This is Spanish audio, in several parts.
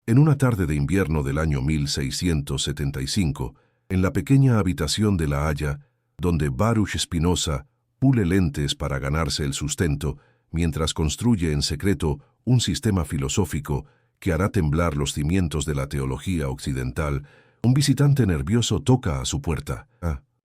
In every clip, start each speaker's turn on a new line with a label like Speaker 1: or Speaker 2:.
Speaker 1: En una tarde de invierno del año 1675, en la pequeña habitación de La Haya, donde Baruch Spinoza pule lentes para ganarse el sustento, mientras construye en secreto un sistema filosófico que hará temblar los cimientos de la teología occidental, un visitante nervioso toca a su puerta.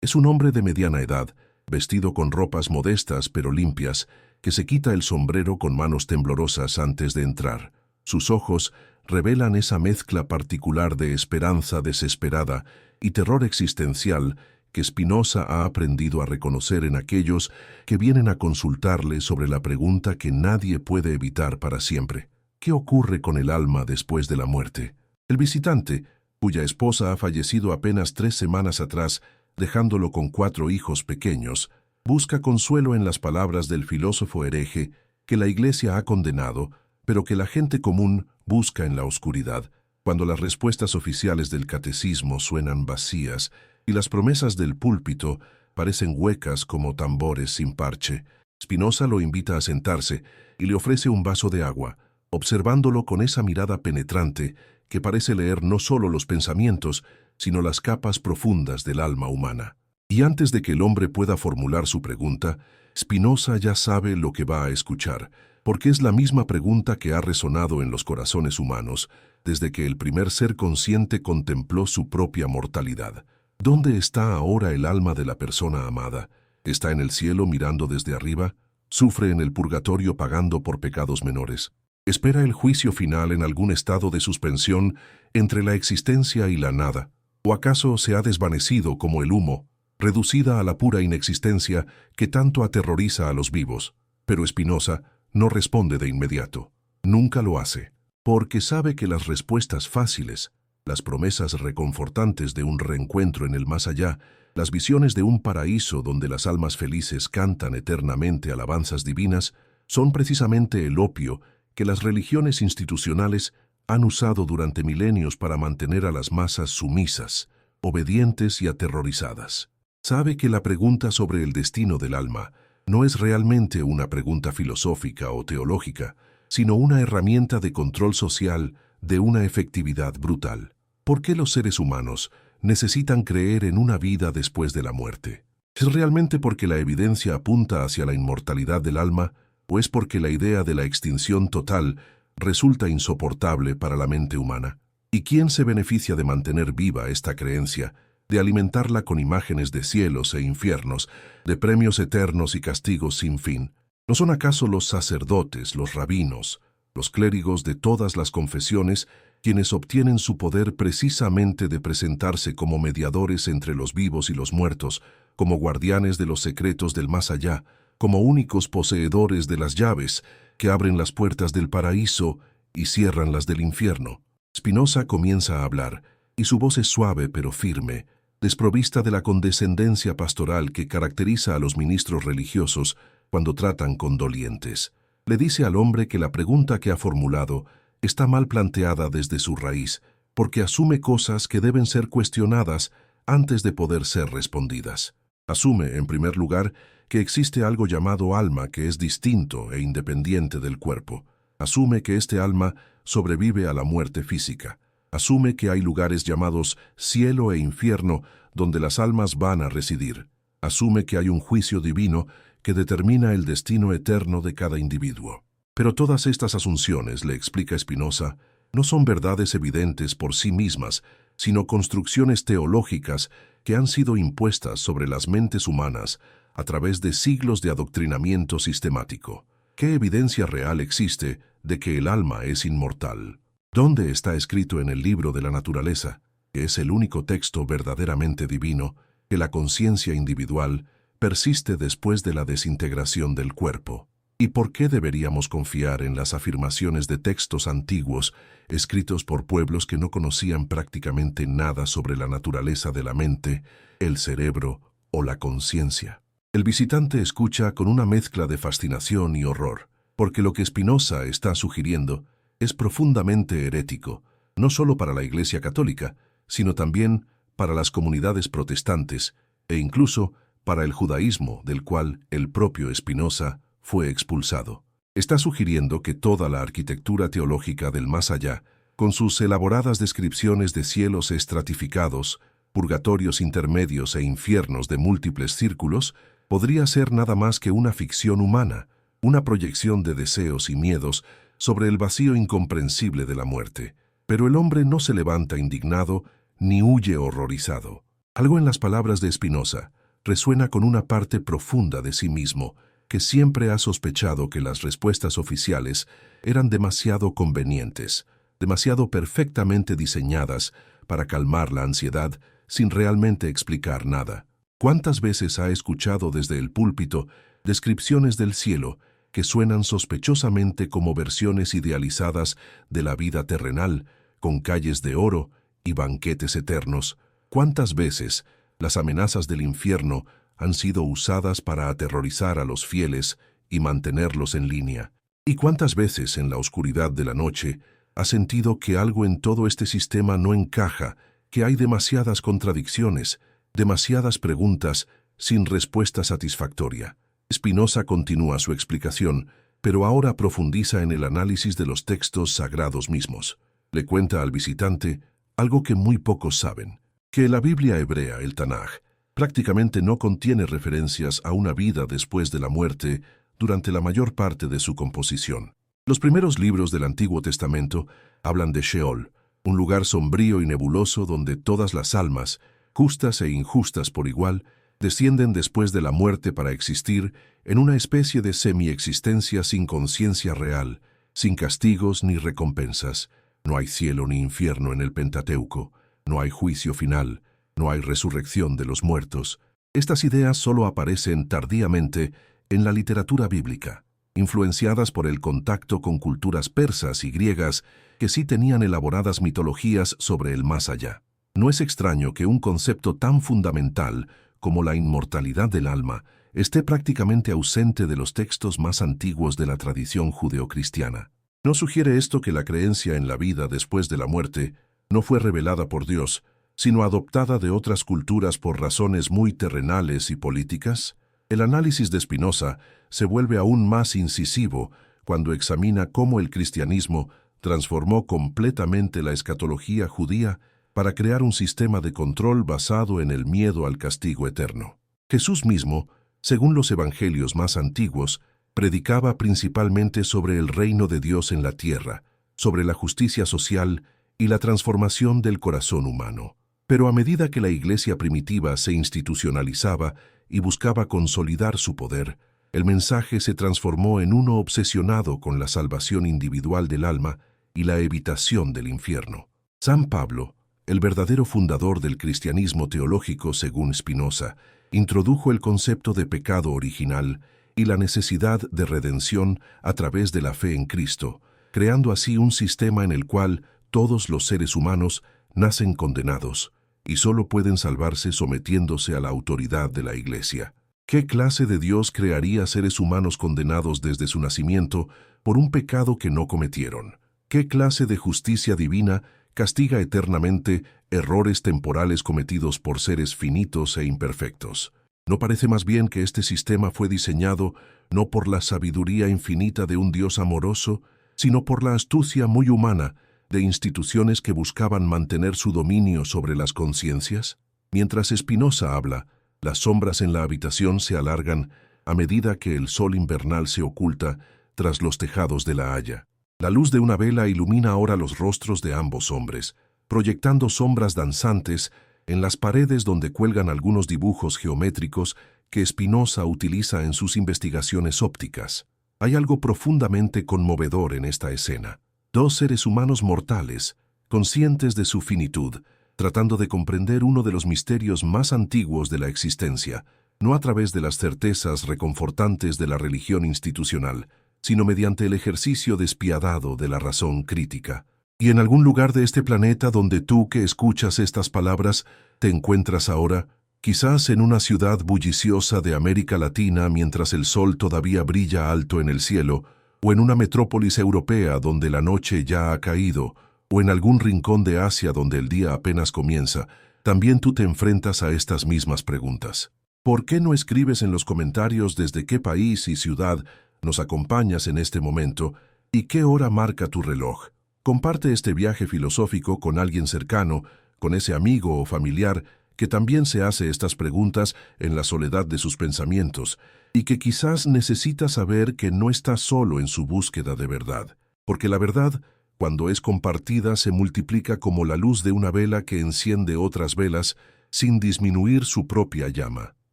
Speaker 1: Es un hombre de mediana edad, vestido con ropas modestas pero limpias, que se quita el sombrero con manos temblorosas antes de entrar. Sus ojos revelan esa mezcla particular de esperanza desesperada y terror existencial que Spinoza ha aprendido a reconocer en aquellos que vienen a consultarle sobre la pregunta que nadie puede evitar para siempre. ¿Qué ocurre con el alma después de la muerte? El visitante, cuya esposa ha fallecido apenas 3 semanas atrás, dejándolo con 4 hijos pequeños, busca consuelo en las palabras del filósofo hereje que la Iglesia ha condenado, pero que la gente común busca en la oscuridad, cuando las respuestas oficiales del catecismo suenan vacías y las promesas del púlpito parecen huecas como tambores sin parche. Spinoza lo invita a sentarse y le ofrece un vaso de agua, observándolo con esa mirada penetrante que parece leer no solo los pensamientos, sino las capas profundas del alma humana. Y antes de que el hombre pueda formular su pregunta, Spinoza ya sabe lo que va a escuchar, porque es la misma pregunta que ha resonado en los corazones humanos desde que el primer ser consciente contempló su propia mortalidad. ¿Dónde está ahora el alma de la persona amada? ¿Está en el cielo mirando desde arriba? ¿Sufre en el purgatorio pagando por pecados menores? ¿Espera el juicio final en algún estado de suspensión entre la existencia y la nada? ¿O acaso se ha desvanecido como el humo, reducida a la pura inexistencia que tanto aterroriza a los vivos? Pero Spinoza no responde de inmediato. Nunca lo hace, porque sabe que las respuestas fáciles, las promesas reconfortantes de un reencuentro en el más allá, las visiones de un paraíso donde las almas felices cantan eternamente alabanzas divinas, son precisamente el opio que las religiones institucionales han usado durante milenios para mantener a las masas sumisas, obedientes y aterrorizadas. Sabe que la pregunta sobre el destino del alma no es realmente una pregunta filosófica o teológica, sino una herramienta de control social de una efectividad brutal. ¿Por qué los seres humanos necesitan creer en una vida después de la muerte? ¿Es realmente porque la evidencia apunta hacia la inmortalidad del alma, o es porque la idea de la extinción total resulta insoportable para la mente humana? ¿Y quién se beneficia de mantener viva esta creencia, de alimentarla con imágenes de cielos e infiernos, de premios eternos y castigos sin fin? ¿No son acaso los sacerdotes, los rabinos, los clérigos de todas las confesiones quienes obtienen su poder precisamente de presentarse como mediadores entre los vivos y los muertos, como guardianes de los secretos del más allá, como únicos poseedores de las llaves que abren las puertas del paraíso y cierran las del infierno? Spinoza comienza a hablar, y su voz es suave pero firme, desprovista de la condescendencia pastoral que caracteriza a los ministros religiosos cuando tratan con dolientes. Le dice al hombre que la pregunta que ha formulado está mal planteada desde su raíz, porque asume cosas que deben ser cuestionadas antes de poder ser respondidas. Asume, en primer lugar, que existe algo llamado alma que es distinto e independiente del cuerpo. Asume que este alma sobrevive a la muerte física. Asume que hay lugares llamados cielo e infierno donde las almas van a residir. Asume que hay un juicio divino que determina el destino eterno de cada individuo. Pero todas estas asunciones, le explica Spinoza, no son verdades evidentes por sí mismas, sino construcciones teológicas que han sido impuestas sobre las mentes humanas a través de siglos de adoctrinamiento sistemático. ¿Qué evidencia real existe de que el alma es inmortal? ¿Dónde está escrito en el libro de la naturaleza, que es el único texto verdaderamente divino, que la conciencia individual persiste después de la desintegración del cuerpo? ¿Y por qué deberíamos confiar en las afirmaciones de textos antiguos escritos por pueblos que no conocían prácticamente nada sobre la naturaleza de la mente, el cerebro o la conciencia? El visitante escucha con una mezcla de fascinación y horror, porque lo que Spinoza está sugiriendo es profundamente herético, no solo para la Iglesia Católica, sino también para las comunidades protestantes e incluso para el judaísmo del cual el propio Spinoza fue expulsado. Está sugiriendo que toda la arquitectura teológica del más allá con sus elaboradas descripciones de cielos estratificados, purgatorios intermedios e infiernos de múltiples círculos, podría ser nada más que una ficción humana, una proyección de deseos y miedos sobre el vacío incomprensible de la muerte. Pero el hombre no se levanta indignado ni huye horrorizado. Algo en las palabras de Spinoza resuena con una parte profunda de sí mismo, que siempre ha sospechado que las respuestas oficiales eran demasiado convenientes, demasiado perfectamente diseñadas para calmar la ansiedad sin realmente explicar nada. ¿Cuántas veces ha escuchado desde el púlpito descripciones del cielo que suenan sospechosamente como versiones idealizadas de la vida terrenal, con calles de oro y banquetes eternos? ¿Cuántas veces las amenazas del infierno han sido usadas para aterrorizar a los fieles y mantenerlos en línea? ¿Y cuántas veces en la oscuridad de la noche ha sentido que algo en todo este sistema no encaja, que hay demasiadas contradicciones, demasiadas preguntas sin respuesta satisfactoria? Spinoza continúa su explicación, pero ahora profundiza en el análisis de los textos sagrados mismos. Le cuenta al visitante algo que muy pocos saben, que la Biblia hebrea, el Tanaj, prácticamente no contiene referencias a una vida después de la muerte durante la mayor parte de su composición. Los primeros libros del Antiguo Testamento hablan de Sheol, un lugar sombrío y nebuloso donde todas las almas, justas e injustas por igual, descienden después de la muerte para existir en una especie de semi-existencia sin conciencia real, sin castigos ni recompensas. No hay cielo ni infierno en el Pentateuco, no hay juicio final, no hay resurrección de los muertos. Estas ideas solo aparecen tardíamente en la literatura bíblica, influenciadas por el contacto con culturas persas y griegas que sí tenían elaboradas mitologías sobre el más allá. No es extraño que un concepto tan fundamental como la inmortalidad del alma esté prácticamente ausente de los textos más antiguos de la tradición judeocristiana. ¿No sugiere esto que la creencia en la vida después de la muerte no fue revelada por Dios, sino adoptada de otras culturas por razones muy terrenales y políticas? El análisis de Spinoza se vuelve aún más incisivo cuando examina cómo el cristianismo transformó completamente la escatología judía para crear un sistema de control basado en el miedo al castigo eterno. Jesús mismo, según los evangelios más antiguos, predicaba principalmente sobre el reino de Dios en la tierra, sobre la justicia social y la transformación del corazón humano. Pero a medida que la iglesia primitiva se institucionalizaba y buscaba consolidar su poder, el mensaje se transformó en uno obsesionado con la salvación individual del alma y la evitación del infierno. San Pablo, el verdadero fundador del cristianismo teológico según Spinoza, introdujo el concepto de pecado original y la necesidad de redención a través de la fe en Cristo, creando así un sistema en el cual todos los seres humanos nacen condenados y solo pueden salvarse sometiéndose a la autoridad de la Iglesia. ¿Qué clase de Dios crearía seres humanos condenados desde su nacimiento por un pecado que no cometieron? ¿Qué clase de justicia divina castiga eternamente errores temporales cometidos por seres finitos e imperfectos? ¿No parece más bien que este sistema fue diseñado no por la sabiduría infinita de un Dios amoroso, sino por la astucia muy humana de instituciones que buscaban mantener su dominio sobre las conciencias? Mientras Spinoza habla, las sombras en la habitación se alargan a medida que el sol invernal se oculta tras los tejados de la haya. La luz de una vela ilumina ahora los rostros de ambos hombres, proyectando sombras danzantes en las paredes donde cuelgan algunos dibujos geométricos que Spinoza utiliza en sus investigaciones ópticas. Hay algo profundamente conmovedor en esta escena. Dos seres humanos mortales, conscientes de su finitud, tratando de comprender uno de los misterios más antiguos de la existencia, no a través de las certezas reconfortantes de la religión institucional, sino mediante el ejercicio despiadado de la razón crítica. Y en algún lugar de este planeta donde tú que escuchas estas palabras te encuentras ahora, quizás en una ciudad bulliciosa de América Latina mientras el sol todavía brilla alto en el cielo, o en una metrópolis europea donde la noche ya ha caído, o en algún rincón de Asia donde el día apenas comienza, también tú te enfrentas a estas mismas preguntas. ¿Por qué no escribes en los comentarios desde qué país y ciudad nos acompañas en este momento y qué hora marca tu reloj? Comparte este viaje filosófico con alguien cercano, con ese amigo o familiar que también se hace estas preguntas en la soledad de sus pensamientos y que quizás necesita saber que no está solo en su búsqueda de verdad, porque la verdad, cuando es compartida, se multiplica como la luz de una vela que enciende otras velas sin disminuir su propia llama.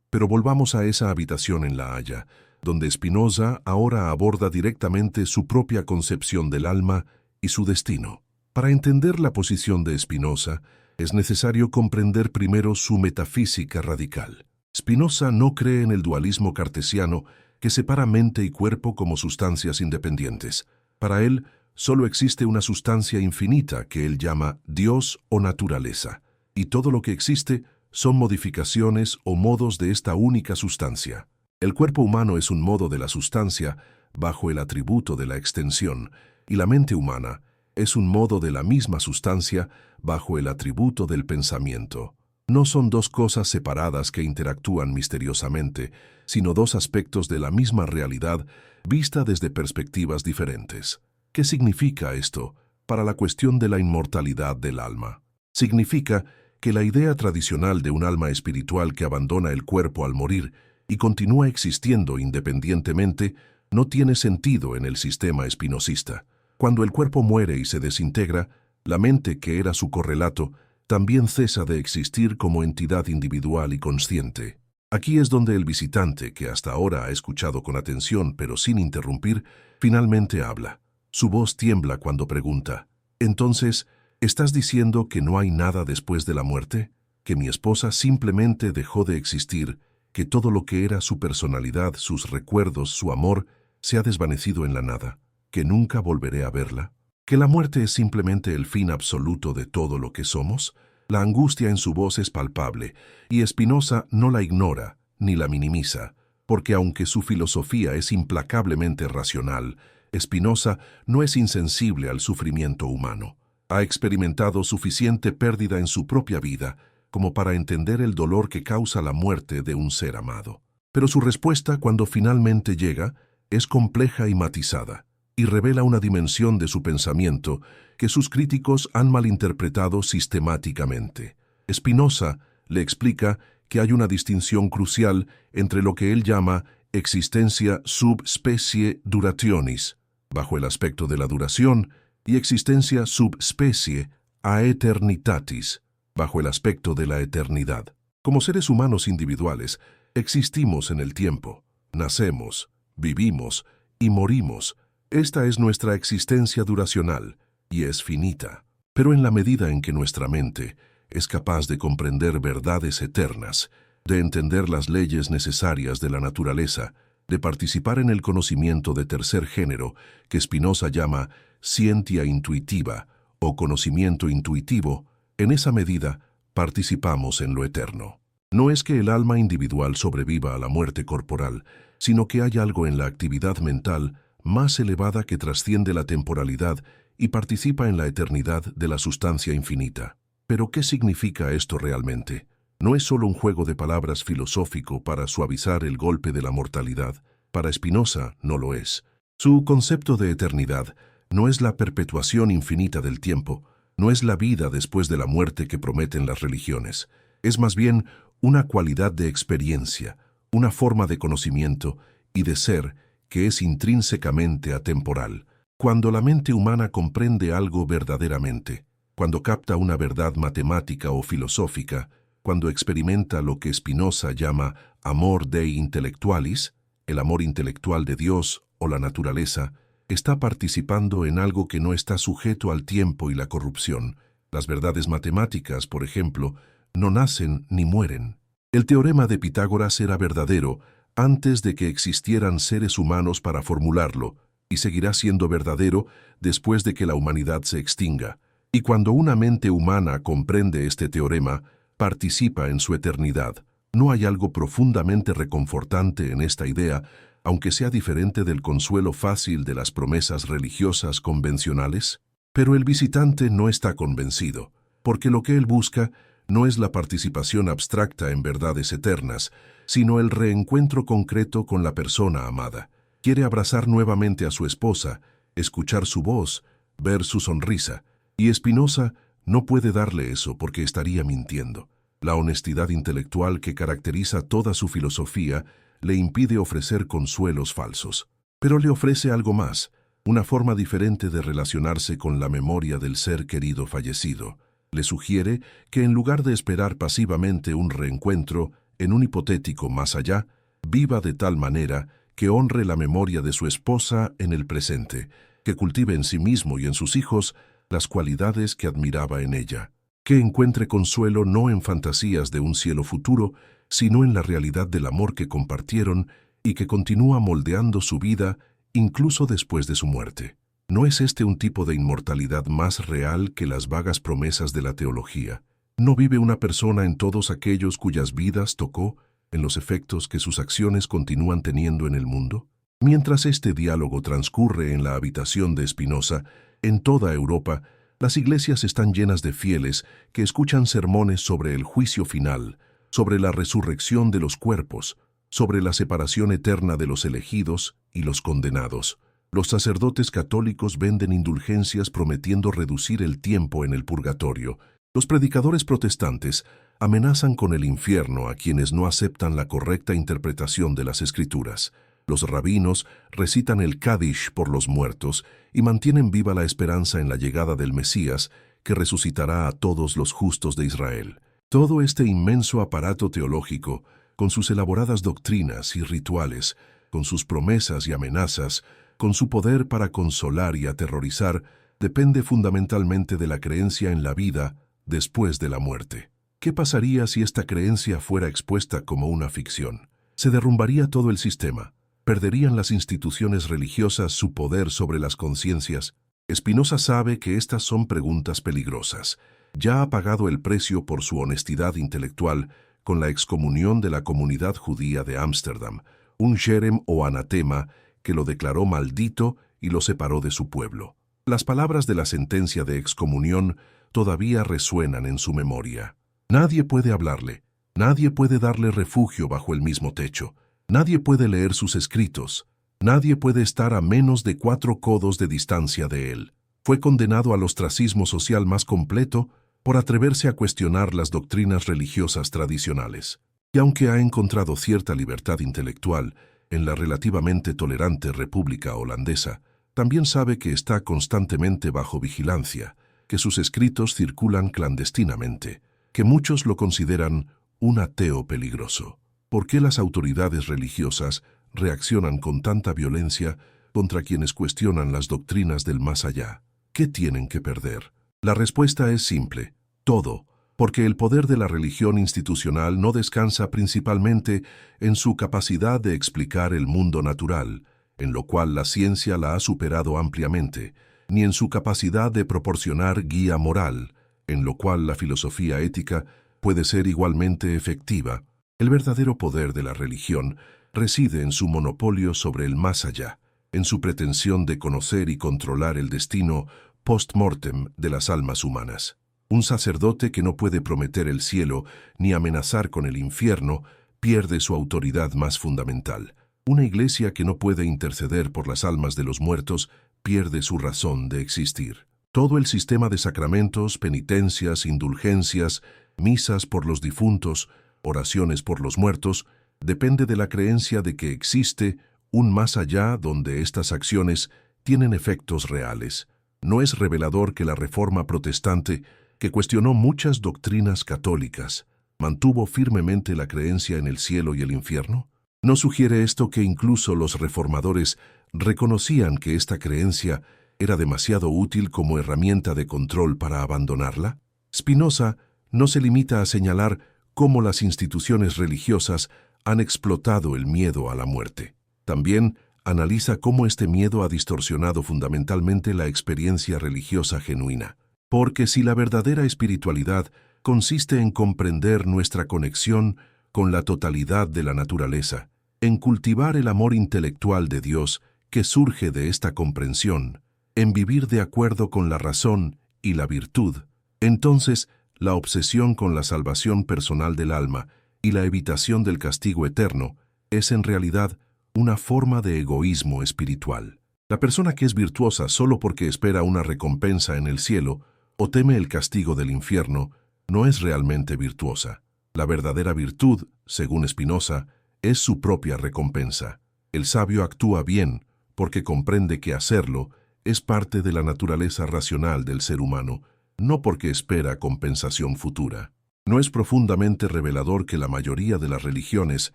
Speaker 1: Pero volvamos a esa habitación en La Haya, donde Spinoza ahora aborda directamente su propia concepción del alma y su destino. Para entender la posición de Spinoza, es necesario comprender primero su metafísica radical. Spinoza no cree en el dualismo cartesiano que separa mente y cuerpo como sustancias independientes. Para él, solo existe una sustancia infinita que él llama Dios o naturaleza, y todo lo que existe son modificaciones o modos de esta única sustancia. El cuerpo humano es un modo de la sustancia bajo el atributo de la extensión, y la mente humana es un modo de la misma sustancia bajo el atributo del pensamiento. No son dos cosas separadas que interactúan misteriosamente, sino dos aspectos de la misma realidad vista desde perspectivas diferentes. ¿Qué significa esto para la cuestión de la inmortalidad del alma? Significa que la idea tradicional de un alma espiritual que abandona el cuerpo al morir y continúa existiendo independientemente no tiene sentido en el sistema espinosista. Cuando el cuerpo muere y se desintegra, la mente, que era su correlato, también cesa de existir como entidad individual y consciente. Aquí es donde el visitante, que hasta ahora ha escuchado con atención pero sin interrumpir, finalmente habla. Su voz tiembla cuando pregunta: «Entonces, ¿estás diciendo que no hay nada después de la muerte? ¿Que mi esposa simplemente dejó de existir? ¿Que todo lo que era su personalidad, sus recuerdos, su amor, se ha desvanecido en la nada? ¿Que nunca volveré a verla? ¿Que la muerte es simplemente el fin absoluto de todo lo que somos?» La angustia en su voz es palpable, y Spinoza no la ignora ni la minimiza, porque aunque su filosofía es implacablemente racional, Spinoza no es insensible al sufrimiento humano. Ha experimentado suficiente pérdida en su propia vida como para entender el dolor que causa la muerte de un ser amado. Pero su respuesta, cuando finalmente llega, es compleja y matizada, y revela una dimensión de su pensamiento que sus críticos han malinterpretado sistemáticamente. Spinoza le explica que hay una distinción crucial entre lo que él llama existencia sub specie durationis, bajo el aspecto de la duración, y existencia sub specie aeternitatis, bajo el aspecto de la eternidad. Como seres humanos individuales, existimos en el tiempo, nacemos, vivimos y morimos. Esta es nuestra existencia duracional, y es finita. Pero en la medida en que nuestra mente es capaz de comprender verdades eternas, de entender las leyes necesarias de la naturaleza, de participar en el conocimiento de tercer género, que Spinoza llama scientia intuitiva o conocimiento intuitivo, en esa medida participamos en lo eterno. No es que el alma individual sobreviva a la muerte corporal, sino que hay algo en la actividad mental más elevada que trasciende la temporalidad y participa en la eternidad de la sustancia infinita. ¿Pero qué significa esto realmente? No es solo un juego de palabras filosófico para suavizar el golpe de la mortalidad. Para Spinoza no lo es. Su concepto de eternidad no es la perpetuación infinita del tiempo, no es la vida después de la muerte que prometen las religiones. Es más bien una cualidad de experiencia, una forma de conocimiento y de ser que es intrínsecamente atemporal. Cuando la mente humana comprende algo verdaderamente, cuando capta una verdad matemática o filosófica, cuando experimenta lo que Spinoza llama amor dei intellectualis, el amor intelectual de Dios o la naturaleza, está participando en algo que no está sujeto al tiempo y la corrupción. Las verdades matemáticas, por ejemplo, no nacen ni mueren. El teorema de Pitágoras era verdadero antes de que existieran seres humanos para formularlo, y seguirá siendo verdadero después de que la humanidad se extinga. Y cuando una mente humana comprende este teorema, participa en su eternidad. ¿No hay algo profundamente reconfortante en esta idea, aunque sea diferente del consuelo fácil de las promesas religiosas convencionales? Pero el visitante no está convencido, porque lo que él busca no es la participación abstracta en verdades eternas, sino el reencuentro concreto con la persona amada. Quiere abrazar nuevamente a su esposa, escuchar su voz, ver su sonrisa, y Spinoza no puede darle eso porque estaría mintiendo. La honestidad intelectual que caracteriza toda su filosofía le impide ofrecer consuelos falsos. Pero le ofrece algo más, una forma diferente de relacionarse con la memoria del ser querido fallecido. Le sugiere que en lugar de esperar pasivamente un reencuentro en un hipotético más allá, viva de tal manera que honre la memoria de su esposa en el presente, que cultive en sí mismo y en sus hijos las cualidades que admiraba en ella, que encuentre consuelo no en fantasías de un cielo futuro, sino en la realidad del amor que compartieron y que continúa moldeando su vida incluso después de su muerte. ¿No es este un tipo de inmortalidad más real que las vagas promesas de la teología? ¿No vive una persona en todos aquellos cuyas vidas tocó, en los efectos que sus acciones continúan teniendo en el mundo? Mientras este diálogo transcurre en la habitación de Spinoza, en toda Europa, las iglesias están llenas de fieles que escuchan sermones sobre el juicio final, sobre la resurrección de los cuerpos, sobre la separación eterna de los elegidos y los condenados. Los sacerdotes católicos venden indulgencias prometiendo reducir el tiempo en el purgatorio. Los predicadores protestantes amenazan con el infierno a quienes no aceptan la correcta interpretación de las Escrituras. Los rabinos recitan el Kadish por los muertos y mantienen viva la esperanza en la llegada del Mesías, que resucitará a todos los justos de Israel. Todo este inmenso aparato teológico, con sus elaboradas doctrinas y rituales, con sus promesas y amenazas, con su poder para consolar y aterrorizar, depende fundamentalmente de la creencia en la vida después de la muerte. ¿Qué pasaría si esta creencia fuera expuesta como una ficción? Se derrumbaría todo el sistema. ¿Perderían las instituciones religiosas su poder sobre las conciencias? Spinoza sabe que estas son preguntas peligrosas. Ya ha pagado el precio por su honestidad intelectual con la excomunión de la comunidad judía de Ámsterdam, un sherem o anatema que lo declaró maldito y lo separó de su pueblo. Las palabras de la sentencia de excomunión todavía resuenan en su memoria. Nadie puede hablarle, nadie puede darle refugio bajo el mismo techo. Nadie puede leer sus escritos, nadie puede estar a menos de 4 codos de distancia de él. Fue condenado al ostracismo social más completo por atreverse a cuestionar las doctrinas religiosas tradicionales. Y aunque ha encontrado cierta libertad intelectual en la relativamente tolerante República Holandesa, también sabe que está constantemente bajo vigilancia, que sus escritos circulan clandestinamente, que muchos lo consideran un ateo peligroso. ¿Por qué las autoridades religiosas reaccionan con tanta violencia contra quienes cuestionan las doctrinas del más allá? ¿Qué tienen que perder? La respuesta es simple: todo, porque el poder de la religión institucional no descansa principalmente en su capacidad de explicar el mundo natural, en lo cual la ciencia la ha superado ampliamente, ni en su capacidad de proporcionar guía moral, en lo cual la filosofía ética puede ser igualmente efectiva. El verdadero poder de la religión reside en su monopolio sobre el más allá, en su pretensión de conocer y controlar el destino post-mortem de las almas humanas. Un sacerdote que no puede prometer el cielo ni amenazar con el infierno pierde su autoridad más fundamental. Una iglesia que no puede interceder por las almas de los muertos pierde su razón de existir. Todo el sistema de sacramentos, penitencias, indulgencias, misas por los difuntos, oraciones por los muertos, depende de la creencia de que existe un más allá donde estas acciones tienen efectos reales. ¿No es revelador que la Reforma protestante, que cuestionó muchas doctrinas católicas, mantuvo firmemente la creencia en el cielo y el infierno? ¿No sugiere esto que incluso los reformadores reconocían que esta creencia era demasiado útil como herramienta de control para abandonarla? Spinoza no se limita a señalar cómo las instituciones religiosas han explotado el miedo a la muerte. También analiza cómo este miedo ha distorsionado fundamentalmente la experiencia religiosa genuina. Porque si la verdadera espiritualidad consiste en comprender nuestra conexión con la totalidad de la naturaleza, en cultivar el amor intelectual de Dios que surge de esta comprensión, en vivir de acuerdo con la razón y la virtud, entonces la obsesión con la salvación personal del alma y la evitación del castigo eterno es en realidad una forma de egoísmo espiritual. La persona que es virtuosa solo porque espera una recompensa en el cielo o teme el castigo del infierno, no es realmente virtuosa. La verdadera virtud, según Spinoza, es su propia recompensa. El sabio actúa bien porque comprende que hacerlo es parte de la naturaleza racional del ser humano, no porque espera compensación futura. ¿No es profundamente revelador que la mayoría de las religiones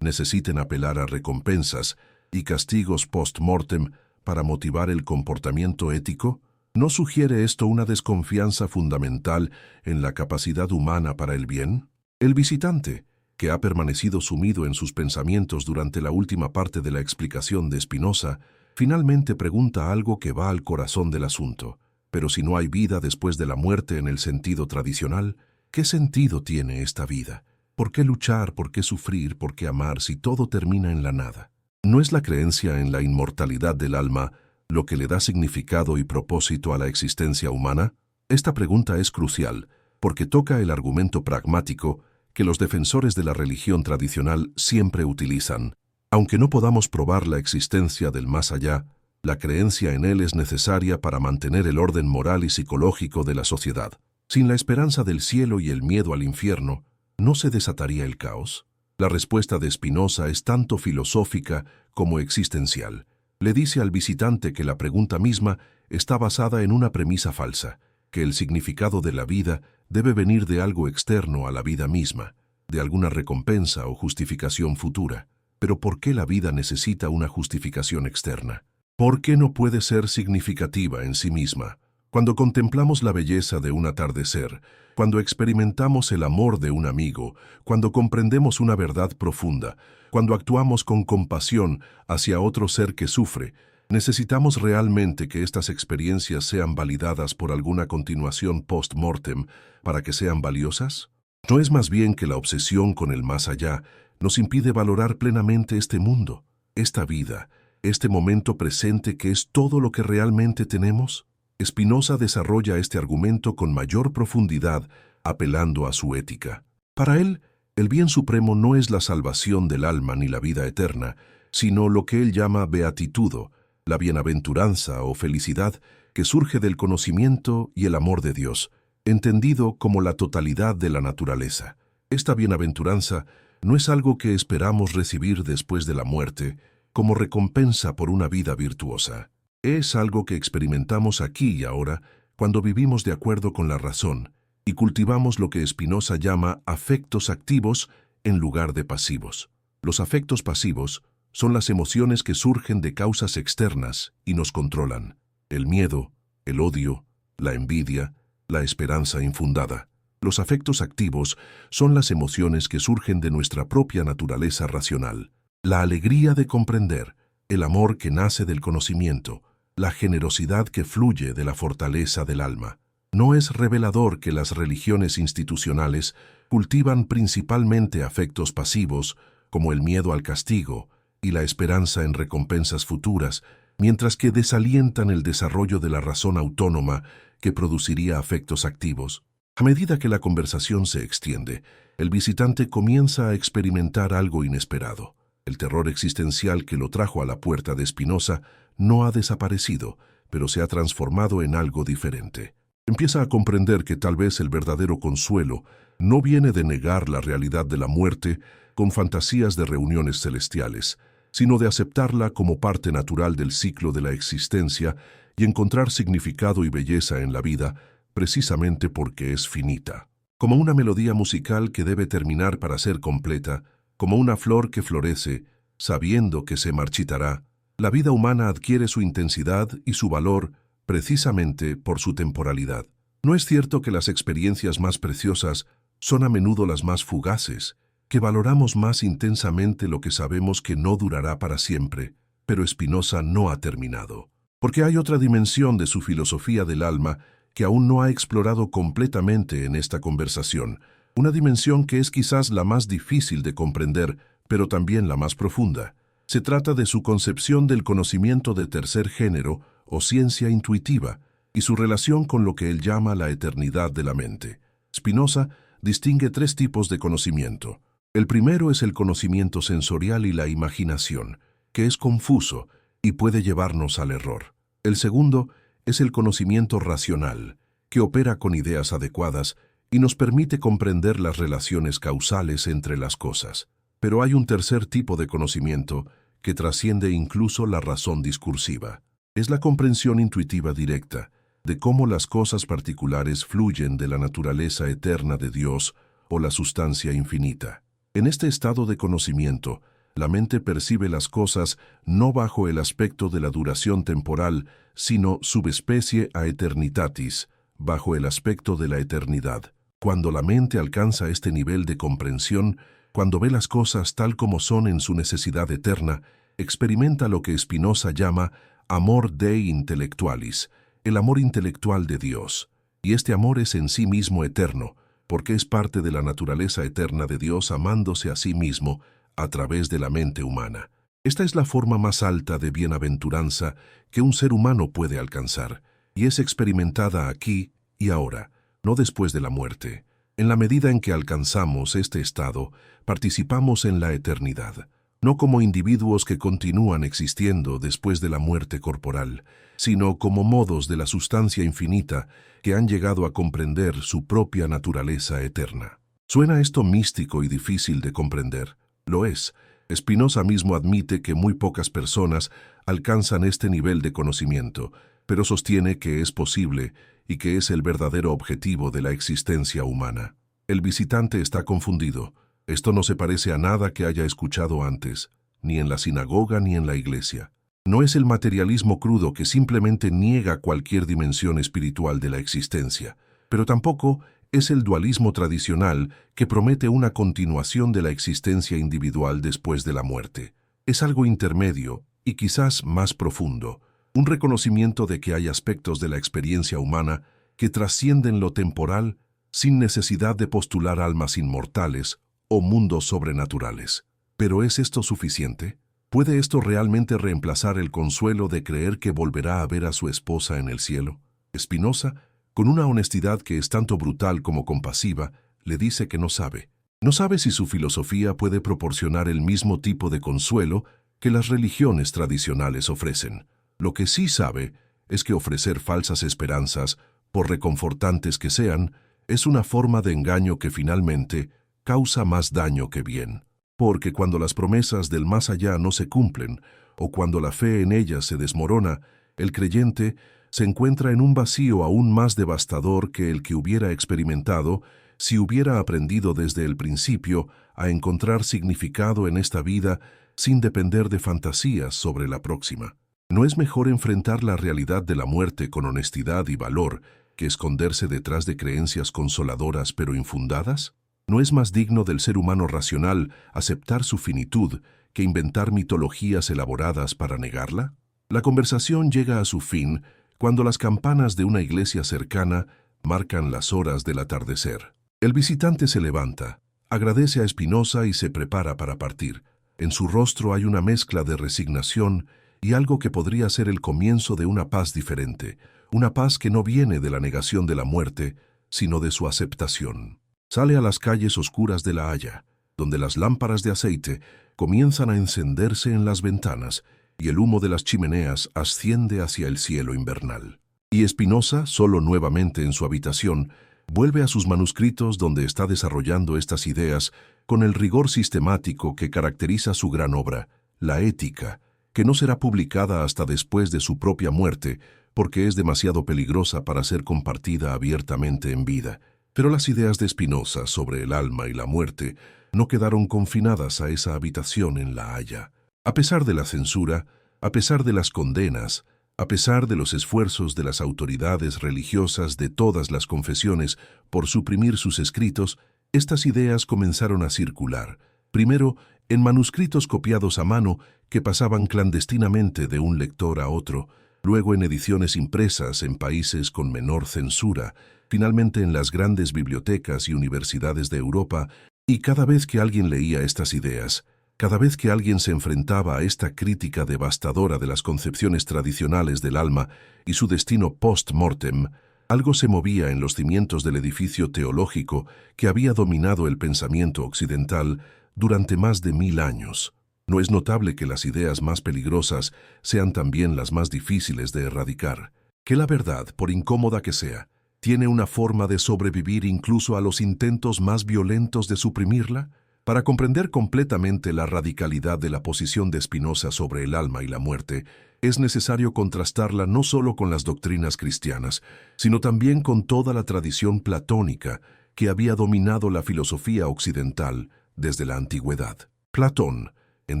Speaker 1: necesiten apelar a recompensas y castigos post-mortem para motivar el comportamiento ético? ¿No sugiere esto una desconfianza fundamental en la capacidad humana para el bien? El visitante, que ha permanecido sumido en sus pensamientos durante la última parte de la explicación de Spinoza, finalmente pregunta algo que va al corazón del asunto. Pero si no hay vida después de la muerte en el sentido tradicional, ¿qué sentido tiene esta vida? ¿Por qué luchar? ¿Por qué sufrir? ¿Por qué amar si todo termina en la nada? ¿No es la creencia en la inmortalidad del alma lo que le da significado y propósito a la existencia humana? Esta pregunta es crucial porque toca el argumento pragmático que los defensores de la religión tradicional siempre utilizan. Aunque no podamos probar la existencia del más allá, la creencia en él es necesaria para mantener el orden moral y psicológico de la sociedad. Sin la esperanza del cielo y el miedo al infierno, ¿no se desataría el caos? La respuesta de Spinoza es tanto filosófica como existencial. Le dice al visitante que la pregunta misma está basada en una premisa falsa, que el significado de la vida debe venir de algo externo a la vida misma, de alguna recompensa o justificación futura. Pero ¿por qué la vida necesita una justificación externa? ¿Por qué no puede ser significativa en sí misma? Cuando contemplamos la belleza de un atardecer, cuando experimentamos el amor de un amigo, cuando comprendemos una verdad profunda, cuando actuamos con compasión hacia otro ser que sufre, ¿necesitamos realmente que estas experiencias sean validadas por alguna continuación post-mortem para que sean valiosas? ¿No es más bien que la obsesión con el más allá nos impide valorar plenamente este mundo, esta vida, este momento presente que es todo lo que realmente tenemos? Spinoza desarrolla este argumento con mayor profundidad, apelando a su ética. Para él, el bien supremo no es la salvación del alma ni la vida eterna, sino lo que él llama beatitudo, la bienaventuranza o felicidad que surge del conocimiento y el amor de Dios, entendido como la totalidad de la naturaleza. Esta bienaventuranza no es algo que esperamos recibir después de la muerte, como recompensa por una vida virtuosa. Es algo que experimentamos aquí y ahora cuando vivimos de acuerdo con la razón y cultivamos lo que Spinoza llama afectos activos en lugar de pasivos. Los afectos pasivos son las emociones que surgen de causas externas y nos controlan: el miedo, el odio, la envidia, la esperanza infundada. Los afectos activos son las emociones que surgen de nuestra propia naturaleza racional: la alegría de comprender, el amor que nace del conocimiento, la generosidad que fluye de la fortaleza del alma. ¿No es revelador que las religiones institucionales cultivan principalmente afectos pasivos, como el miedo al castigo y la esperanza en recompensas futuras, mientras que desalientan el desarrollo de la razón autónoma que produciría afectos activos? A medida que la conversación se extiende, el visitante comienza a experimentar algo inesperado. El terror existencial que lo trajo a la puerta de Spinoza no ha desaparecido, pero se ha transformado en algo diferente. Empieza a comprender que tal vez el verdadero consuelo no viene de negar la realidad de la muerte con fantasías de reuniones celestiales, sino de aceptarla como parte natural del ciclo de la existencia y encontrar significado y belleza en la vida precisamente porque es finita. Como una melodía musical que debe terminar para ser completa, como una flor que florece, sabiendo que se marchitará, la vida humana adquiere su intensidad y su valor precisamente por su temporalidad. ¿No es cierto que las experiencias más preciosas son a menudo las más fugaces, que valoramos más intensamente lo que sabemos que no durará para siempre? Pero Spinoza no ha terminado, porque hay otra dimensión de su filosofía del alma que aún no ha explorado completamente en esta conversación, una dimensión que es quizás la más difícil de comprender, pero también la más profunda. Se trata de su concepción del conocimiento de tercer género o ciencia intuitiva y su relación con lo que él llama la eternidad de la mente. Spinoza distingue tres tipos de conocimiento. El primero es el conocimiento sensorial y la imaginación, que es confuso y puede llevarnos al error. El segundo es el conocimiento racional, que opera con ideas adecuadas y nos permite comprender las relaciones causales entre las cosas. Pero hay un tercer tipo de conocimiento que trasciende incluso la razón discursiva. Es la comprensión intuitiva directa de cómo las cosas particulares fluyen de la naturaleza eterna de Dios o la sustancia infinita. En este estado de conocimiento, la mente percibe las cosas no bajo el aspecto de la duración temporal, sino subespecie a eternitatis, bajo el aspecto de la eternidad. Cuando la mente alcanza este nivel de comprensión, cuando ve las cosas tal como son en su necesidad eterna, experimenta lo que Spinoza llama amor Dei intellectualis, el amor intelectual de Dios. Y este amor es en sí mismo eterno, porque es parte de la naturaleza eterna de Dios amándose a sí mismo a través de la mente humana. Esta es la forma más alta de bienaventuranza que un ser humano puede alcanzar, y es experimentada aquí y ahora, no después de la muerte. En la medida en que alcanzamos este estado, participamos en la eternidad, no como individuos que continúan existiendo después de la muerte corporal, sino como modos de la sustancia infinita que han llegado a comprender su propia naturaleza eterna. ¿Suena esto místico y difícil de comprender? Lo es. Spinoza mismo admite que muy pocas personas alcanzan este nivel de conocimiento, pero sostiene que es posible y que es el verdadero objetivo de la existencia humana. El visitante está confundido. Esto no se parece a nada que haya escuchado antes, ni en la sinagoga ni en la iglesia. No es el materialismo crudo que simplemente niega cualquier dimensión espiritual de la existencia, pero tampoco es el dualismo tradicional que promete una continuación de la existencia individual después de la muerte. Es algo intermedio y quizás más profundo, un reconocimiento de que hay aspectos de la experiencia humana que trascienden lo temporal sin necesidad de postular almas inmortales o mundos sobrenaturales. ¿Pero es esto suficiente? ¿Puede esto realmente reemplazar el consuelo de creer que volverá a ver a su esposa en el cielo? Spinoza, con una honestidad que es tanto brutal como compasiva, le dice que no sabe. No sabe si su filosofía puede proporcionar el mismo tipo de consuelo que las religiones tradicionales ofrecen. Lo que sí sabe es que ofrecer falsas esperanzas, por reconfortantes que sean, es una forma de engaño que finalmente causa más daño que bien. Porque cuando las promesas del más allá no se cumplen, o cuando la fe en ellas se desmorona, el creyente se encuentra en un vacío aún más devastador que el que hubiera experimentado si hubiera aprendido desde el principio a encontrar significado en esta vida sin depender de fantasías sobre la próxima. ¿No es mejor enfrentar la realidad de la muerte con honestidad y valor que esconderse detrás de creencias consoladoras pero infundadas? ¿No es más digno del ser humano racional aceptar su finitud que inventar mitologías elaboradas para negarla? La conversación llega a su fin cuando las campanas de una iglesia cercana marcan las horas del atardecer. El visitante se levanta, agradece a Spinoza y se prepara para partir. En su rostro hay una mezcla de resignación y algo que podría ser el comienzo de una paz diferente, una paz que no viene de la negación de la muerte, sino de su aceptación. Sale a las calles oscuras de La Haya, donde las lámparas de aceite comienzan a encenderse en las ventanas y el humo de las chimeneas asciende hacia el cielo invernal. Y Spinoza, solo nuevamente en su habitación, vuelve a sus manuscritos donde está desarrollando estas ideas con el rigor sistemático que caracteriza su gran obra, la Ética, que no será publicada hasta después de su propia muerte, porque es demasiado peligrosa para ser compartida abiertamente en vida. Pero las ideas de Spinoza sobre el alma y la muerte no quedaron confinadas a esa habitación en La Haya. A pesar de la censura, a pesar de las condenas, a pesar de los esfuerzos de las autoridades religiosas de todas las confesiones por suprimir sus escritos, estas ideas comenzaron a circular, primero en manuscritos copiados a mano que pasaban clandestinamente de un lector a otro, luego en ediciones impresas en países con menor censura, finalmente en las grandes bibliotecas y universidades de Europa, y cada vez que alguien leía estas ideas, cada vez que alguien se enfrentaba a esta crítica devastadora de las concepciones tradicionales del alma y su destino post-mortem, algo se movía en los cimientos del edificio teológico que había dominado el pensamiento occidental durante más de 1000 años. No es notable que las ideas más peligrosas sean también las más difíciles de erradicar, que la verdad, por incómoda que sea, tiene una forma de sobrevivir incluso a los intentos más violentos de suprimirla. Para comprender completamente la radicalidad de la posición de Spinoza sobre el alma y la muerte, es necesario contrastarla no solo con las doctrinas cristianas, sino también con toda la tradición platónica que había dominado la filosofía occidental desde la antigüedad. Platón, en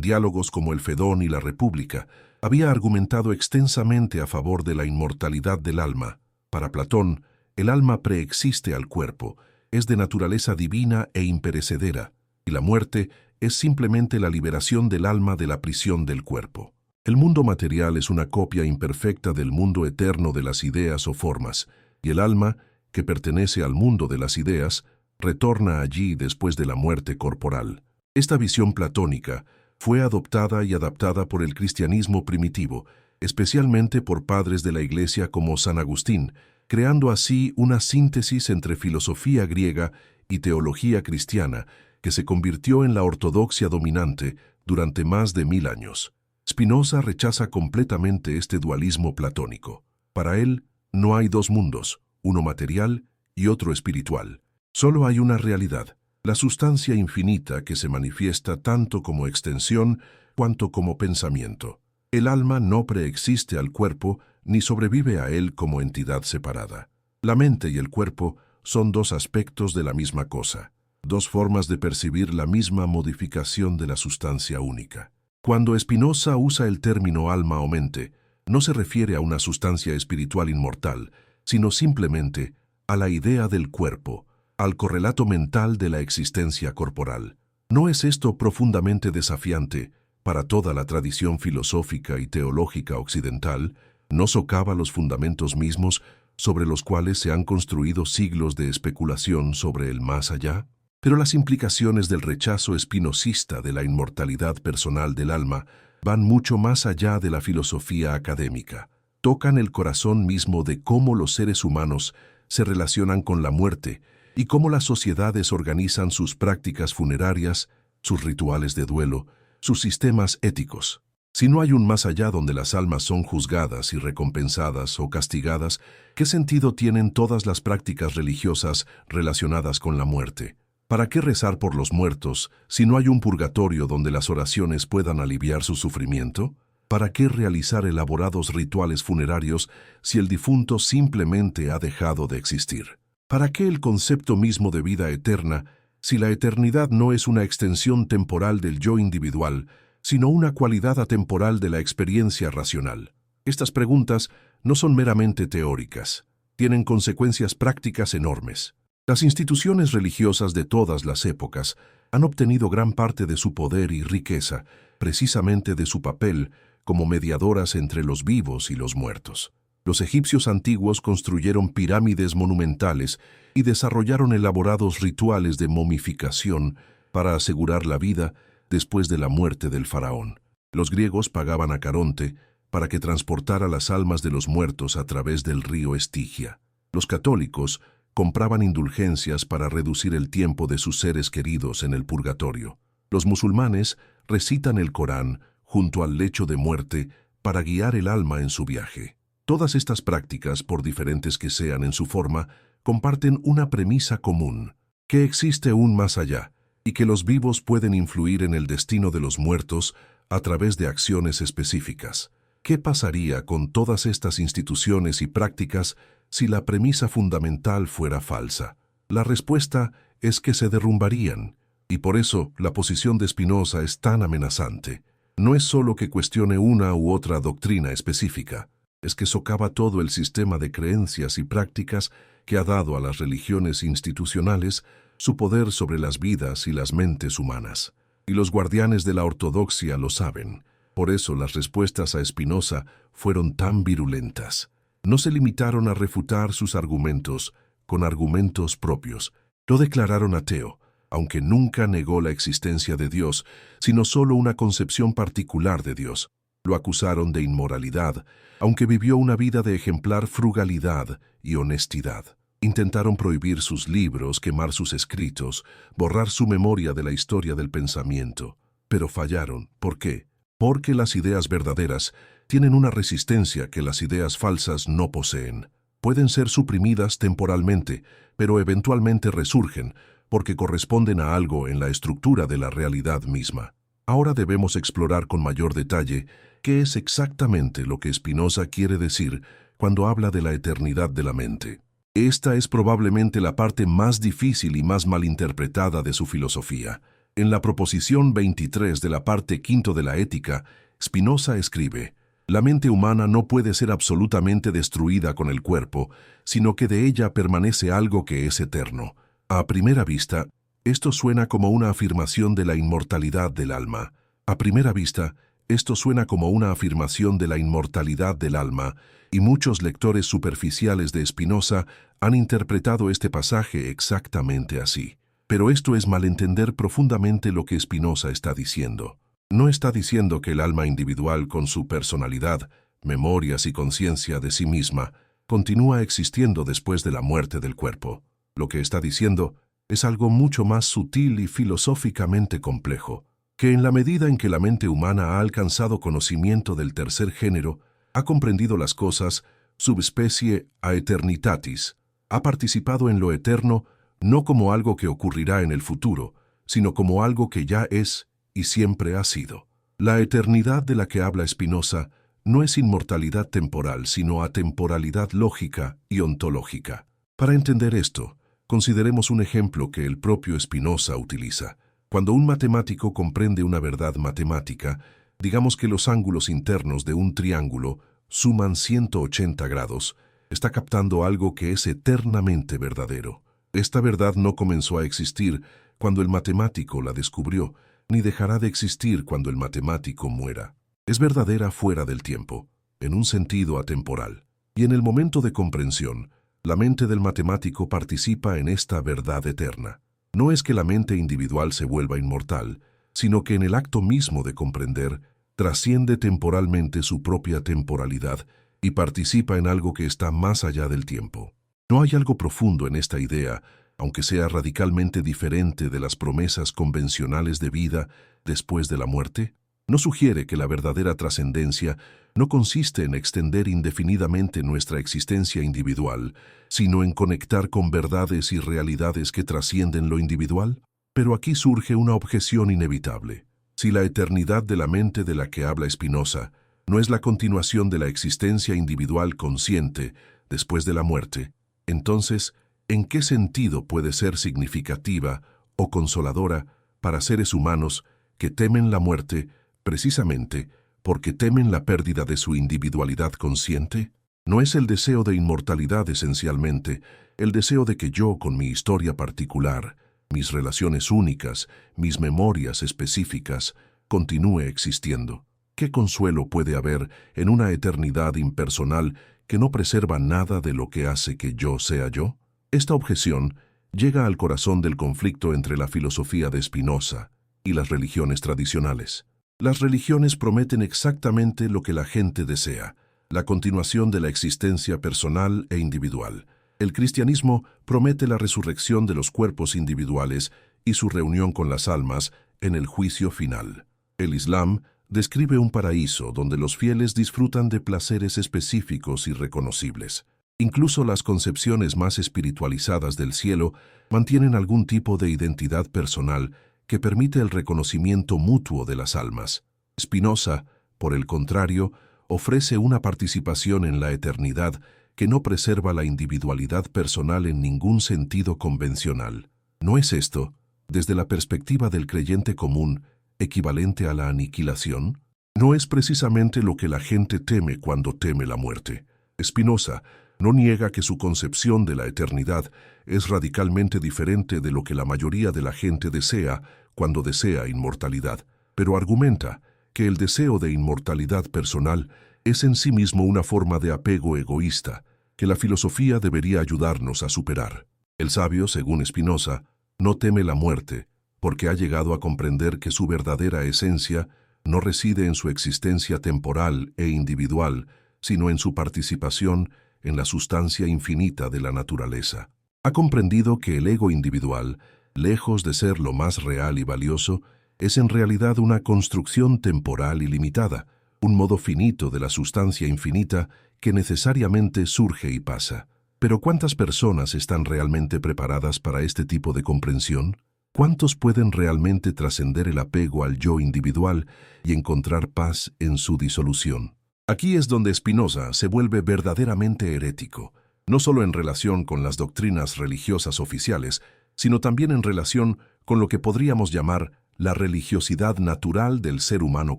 Speaker 1: diálogos como el Fedón y la República, había argumentado extensamente a favor de la inmortalidad del alma. Para Platón, el alma preexiste al cuerpo, es de naturaleza divina e imperecedera, y la muerte es simplemente la liberación del alma de la prisión del cuerpo. El mundo material es una copia imperfecta del mundo eterno de las ideas o formas, y el alma, que pertenece al mundo de las ideas, retorna allí después de la muerte corporal. Esta visión platónica fue adoptada y adaptada por el cristianismo primitivo, especialmente por padres de la Iglesia como San Agustín, creando así una síntesis entre filosofía griega y teología cristiana, que se convirtió en la ortodoxia dominante durante más de 1000 años. Spinoza rechaza completamente este dualismo platónico. Para él, no hay dos mundos, uno material y otro espiritual. Solo hay una realidad, la sustancia infinita que se manifiesta tanto como extensión cuanto como pensamiento. El alma no preexiste al cuerpo ni sobrevive a él como entidad separada. La mente y el cuerpo son dos aspectos de la misma cosa, dos formas de percibir la misma modificación de la sustancia única. Cuando Spinoza usa el término alma o mente, no se refiere a una sustancia espiritual inmortal, sino simplemente a la idea del cuerpo, al correlato mental de la existencia corporal. ¿No es esto profundamente desafiante para toda la tradición filosófica y teológica occidental? ¿No socava los fundamentos mismos sobre los cuales se han construido siglos de especulación sobre el más allá? Pero las implicaciones del rechazo espinosista de la inmortalidad personal del alma van mucho más allá de la filosofía académica. Tocan el corazón mismo de cómo los seres humanos se relacionan con la muerte y cómo las sociedades organizan sus prácticas funerarias, sus rituales de duelo, sus sistemas éticos. Si no hay un más allá donde las almas son juzgadas y recompensadas o castigadas, ¿qué sentido tienen todas las prácticas religiosas relacionadas con la muerte? ¿Para qué rezar por los muertos si no hay un purgatorio donde las oraciones puedan aliviar su sufrimiento? ¿Para qué realizar elaborados rituales funerarios si el difunto simplemente ha dejado de existir? ¿Para qué el concepto mismo de vida eterna si la eternidad no es una extensión temporal del yo individual, sino una cualidad atemporal de la experiencia racional? Estas preguntas no son meramente teóricas, tienen consecuencias prácticas enormes. Las instituciones religiosas de todas las épocas han obtenido gran parte de su poder y riqueza precisamente de su papel como mediadoras entre los vivos y los muertos. Los egipcios antiguos construyeron pirámides monumentales y desarrollaron elaborados rituales de momificación para asegurar la vida después de la muerte del faraón. Los griegos pagaban a Caronte para que transportara las almas de los muertos a través del río Estigia. Los católicos compraban indulgencias para reducir el tiempo de sus seres queridos en el purgatorio. Los musulmanes recitan el Corán junto al lecho de muerte para guiar el alma en su viaje. Todas estas prácticas, por diferentes que sean en su forma, comparten una premisa común, que existe un más allá, y que los vivos pueden influir en el destino de los muertos a través de acciones específicas. ¿Qué pasaría con todas estas instituciones y prácticas si la premisa fundamental fuera falsa? La respuesta es que se derrumbarían, y por eso la posición de Spinoza es tan amenazante. No es solo que cuestione una u otra doctrina específica, es que socava todo el sistema de creencias y prácticas que ha dado a las religiones institucionales su poder sobre las vidas y las mentes humanas. Y los guardianes de la ortodoxia lo saben. Por eso las respuestas a Spinoza fueron tan virulentas. No se limitaron a refutar sus argumentos con argumentos propios. Lo declararon ateo, aunque nunca negó la existencia de Dios, sino solo una concepción particular de Dios. Lo acusaron de inmoralidad, aunque vivió una vida de ejemplar frugalidad y honestidad. Intentaron prohibir sus libros, quemar sus escritos, borrar su memoria de la historia del pensamiento. Pero fallaron. ¿Por qué? Porque las ideas verdaderas tienen una resistencia que las ideas falsas no poseen. Pueden ser suprimidas temporalmente, pero eventualmente resurgen, porque corresponden a algo en la estructura de la realidad misma. Ahora debemos explorar con mayor detalle qué es exactamente lo que Spinoza quiere decir cuando habla de la eternidad de la mente. Esta es probablemente la parte más difícil y más malinterpretada de su filosofía. En la proposición 23 de la parte quinto de la Ética, Spinoza escribe: «La mente humana no puede ser absolutamente destruida con el cuerpo, sino que de ella permanece algo que es eterno». A primera vista, esto suena como una afirmación de la inmortalidad del alma. A primera vista, esto suena como una afirmación de la inmortalidad del alma, y muchos lectores superficiales de Spinoza han interpretado este pasaje exactamente así. Pero esto es malentender profundamente lo que Spinoza está diciendo. No está diciendo que el alma individual, con su personalidad, memorias y conciencia de sí misma, continúa existiendo después de la muerte del cuerpo. Lo que está diciendo es algo mucho más sutil y filosóficamente complejo, que en la medida en que la mente humana ha alcanzado conocimiento del tercer género, ha comprendido las cosas subespecie aeternitatis, ha participado en lo eterno no como algo que ocurrirá en el futuro, sino como algo que ya es y siempre ha sido. La eternidad de la que habla Spinoza no es inmortalidad temporal, sino atemporalidad lógica y ontológica. Para entender esto, consideremos un ejemplo que el propio Spinoza utiliza. Cuando un matemático comprende una verdad matemática, digamos que los ángulos internos de un triángulo suman 180 grados, está captando algo que es eternamente verdadero. Esta verdad no comenzó a existir cuando el matemático la descubrió, ni dejará de existir cuando el matemático muera. Es verdadera fuera del tiempo, en un sentido atemporal. Y en el momento de comprensión, la mente del matemático participa en esta verdad eterna. No es que la mente individual se vuelva inmortal, sino que en el acto mismo de comprender, trasciende temporalmente su propia temporalidad y participa en algo que está más allá del tiempo. ¿No hay algo profundo en esta idea, aunque sea radicalmente diferente de las promesas convencionales de vida después de la muerte? ¿No sugiere que la verdadera trascendencia no consiste en extender indefinidamente nuestra existencia individual, sino en conectar con verdades y realidades que trascienden lo individual? Pero aquí surge una objeción inevitable. Si la eternidad de la mente de la que habla Spinoza no es la continuación de la existencia individual consciente después de la muerte, entonces, ¿en qué sentido puede ser significativa o consoladora para seres humanos que temen la muerte precisamente porque temen la pérdida de su individualidad consciente? ¿No es el deseo de inmortalidad esencialmente el deseo de que yo, con mi historia particular, mis relaciones únicas, mis memorias específicas, continúe existiendo? ¿Qué consuelo puede haber en una eternidad impersonal que no preserva nada de lo que hace que yo sea yo? Esta objeción llega al corazón del conflicto entre la filosofía de Spinoza y las religiones tradicionales. Las religiones prometen exactamente lo que la gente desea, la continuación de la existencia personal e individual. El cristianismo promete la resurrección de los cuerpos individuales y su reunión con las almas en el juicio final. El Islam describe un paraíso donde los fieles disfrutan de placeres específicos y reconocibles. Incluso las concepciones más espiritualizadas del cielo mantienen algún tipo de identidad personal que permite el reconocimiento mutuo de las almas. Spinoza, por el contrario, ofrece una participación en la eternidad que no preserva la individualidad personal en ningún sentido convencional. ¿No es esto, desde la perspectiva del creyente común, equivalente a la aniquilación? No es precisamente lo que la gente teme cuando teme la muerte. Spinoza no niega que su concepción de la eternidad es radicalmente diferente de lo que la mayoría de la gente desea cuando desea inmortalidad, pero argumenta que el deseo de inmortalidad personal es en sí mismo una forma de apego egoísta que la filosofía debería ayudarnos a superar. El sabio, según Spinoza, no teme la muerte porque ha llegado a comprender que su verdadera esencia no reside en su existencia temporal e individual, sino en su participación en la sustancia infinita de la naturaleza. Ha comprendido que el ego individual, lejos de ser lo más real y valioso, es en realidad una construcción temporal y limitada, un modo finito de la sustancia infinita que necesariamente surge y pasa. Pero ¿cuántas personas están realmente preparadas para este tipo de comprensión? ¿Cuántos pueden realmente trascender el apego al yo individual y encontrar paz en su disolución? Aquí es donde Spinoza se vuelve verdaderamente herético, no solo en relación con las doctrinas religiosas oficiales, sino también en relación con lo que podríamos llamar la religiosidad natural del ser humano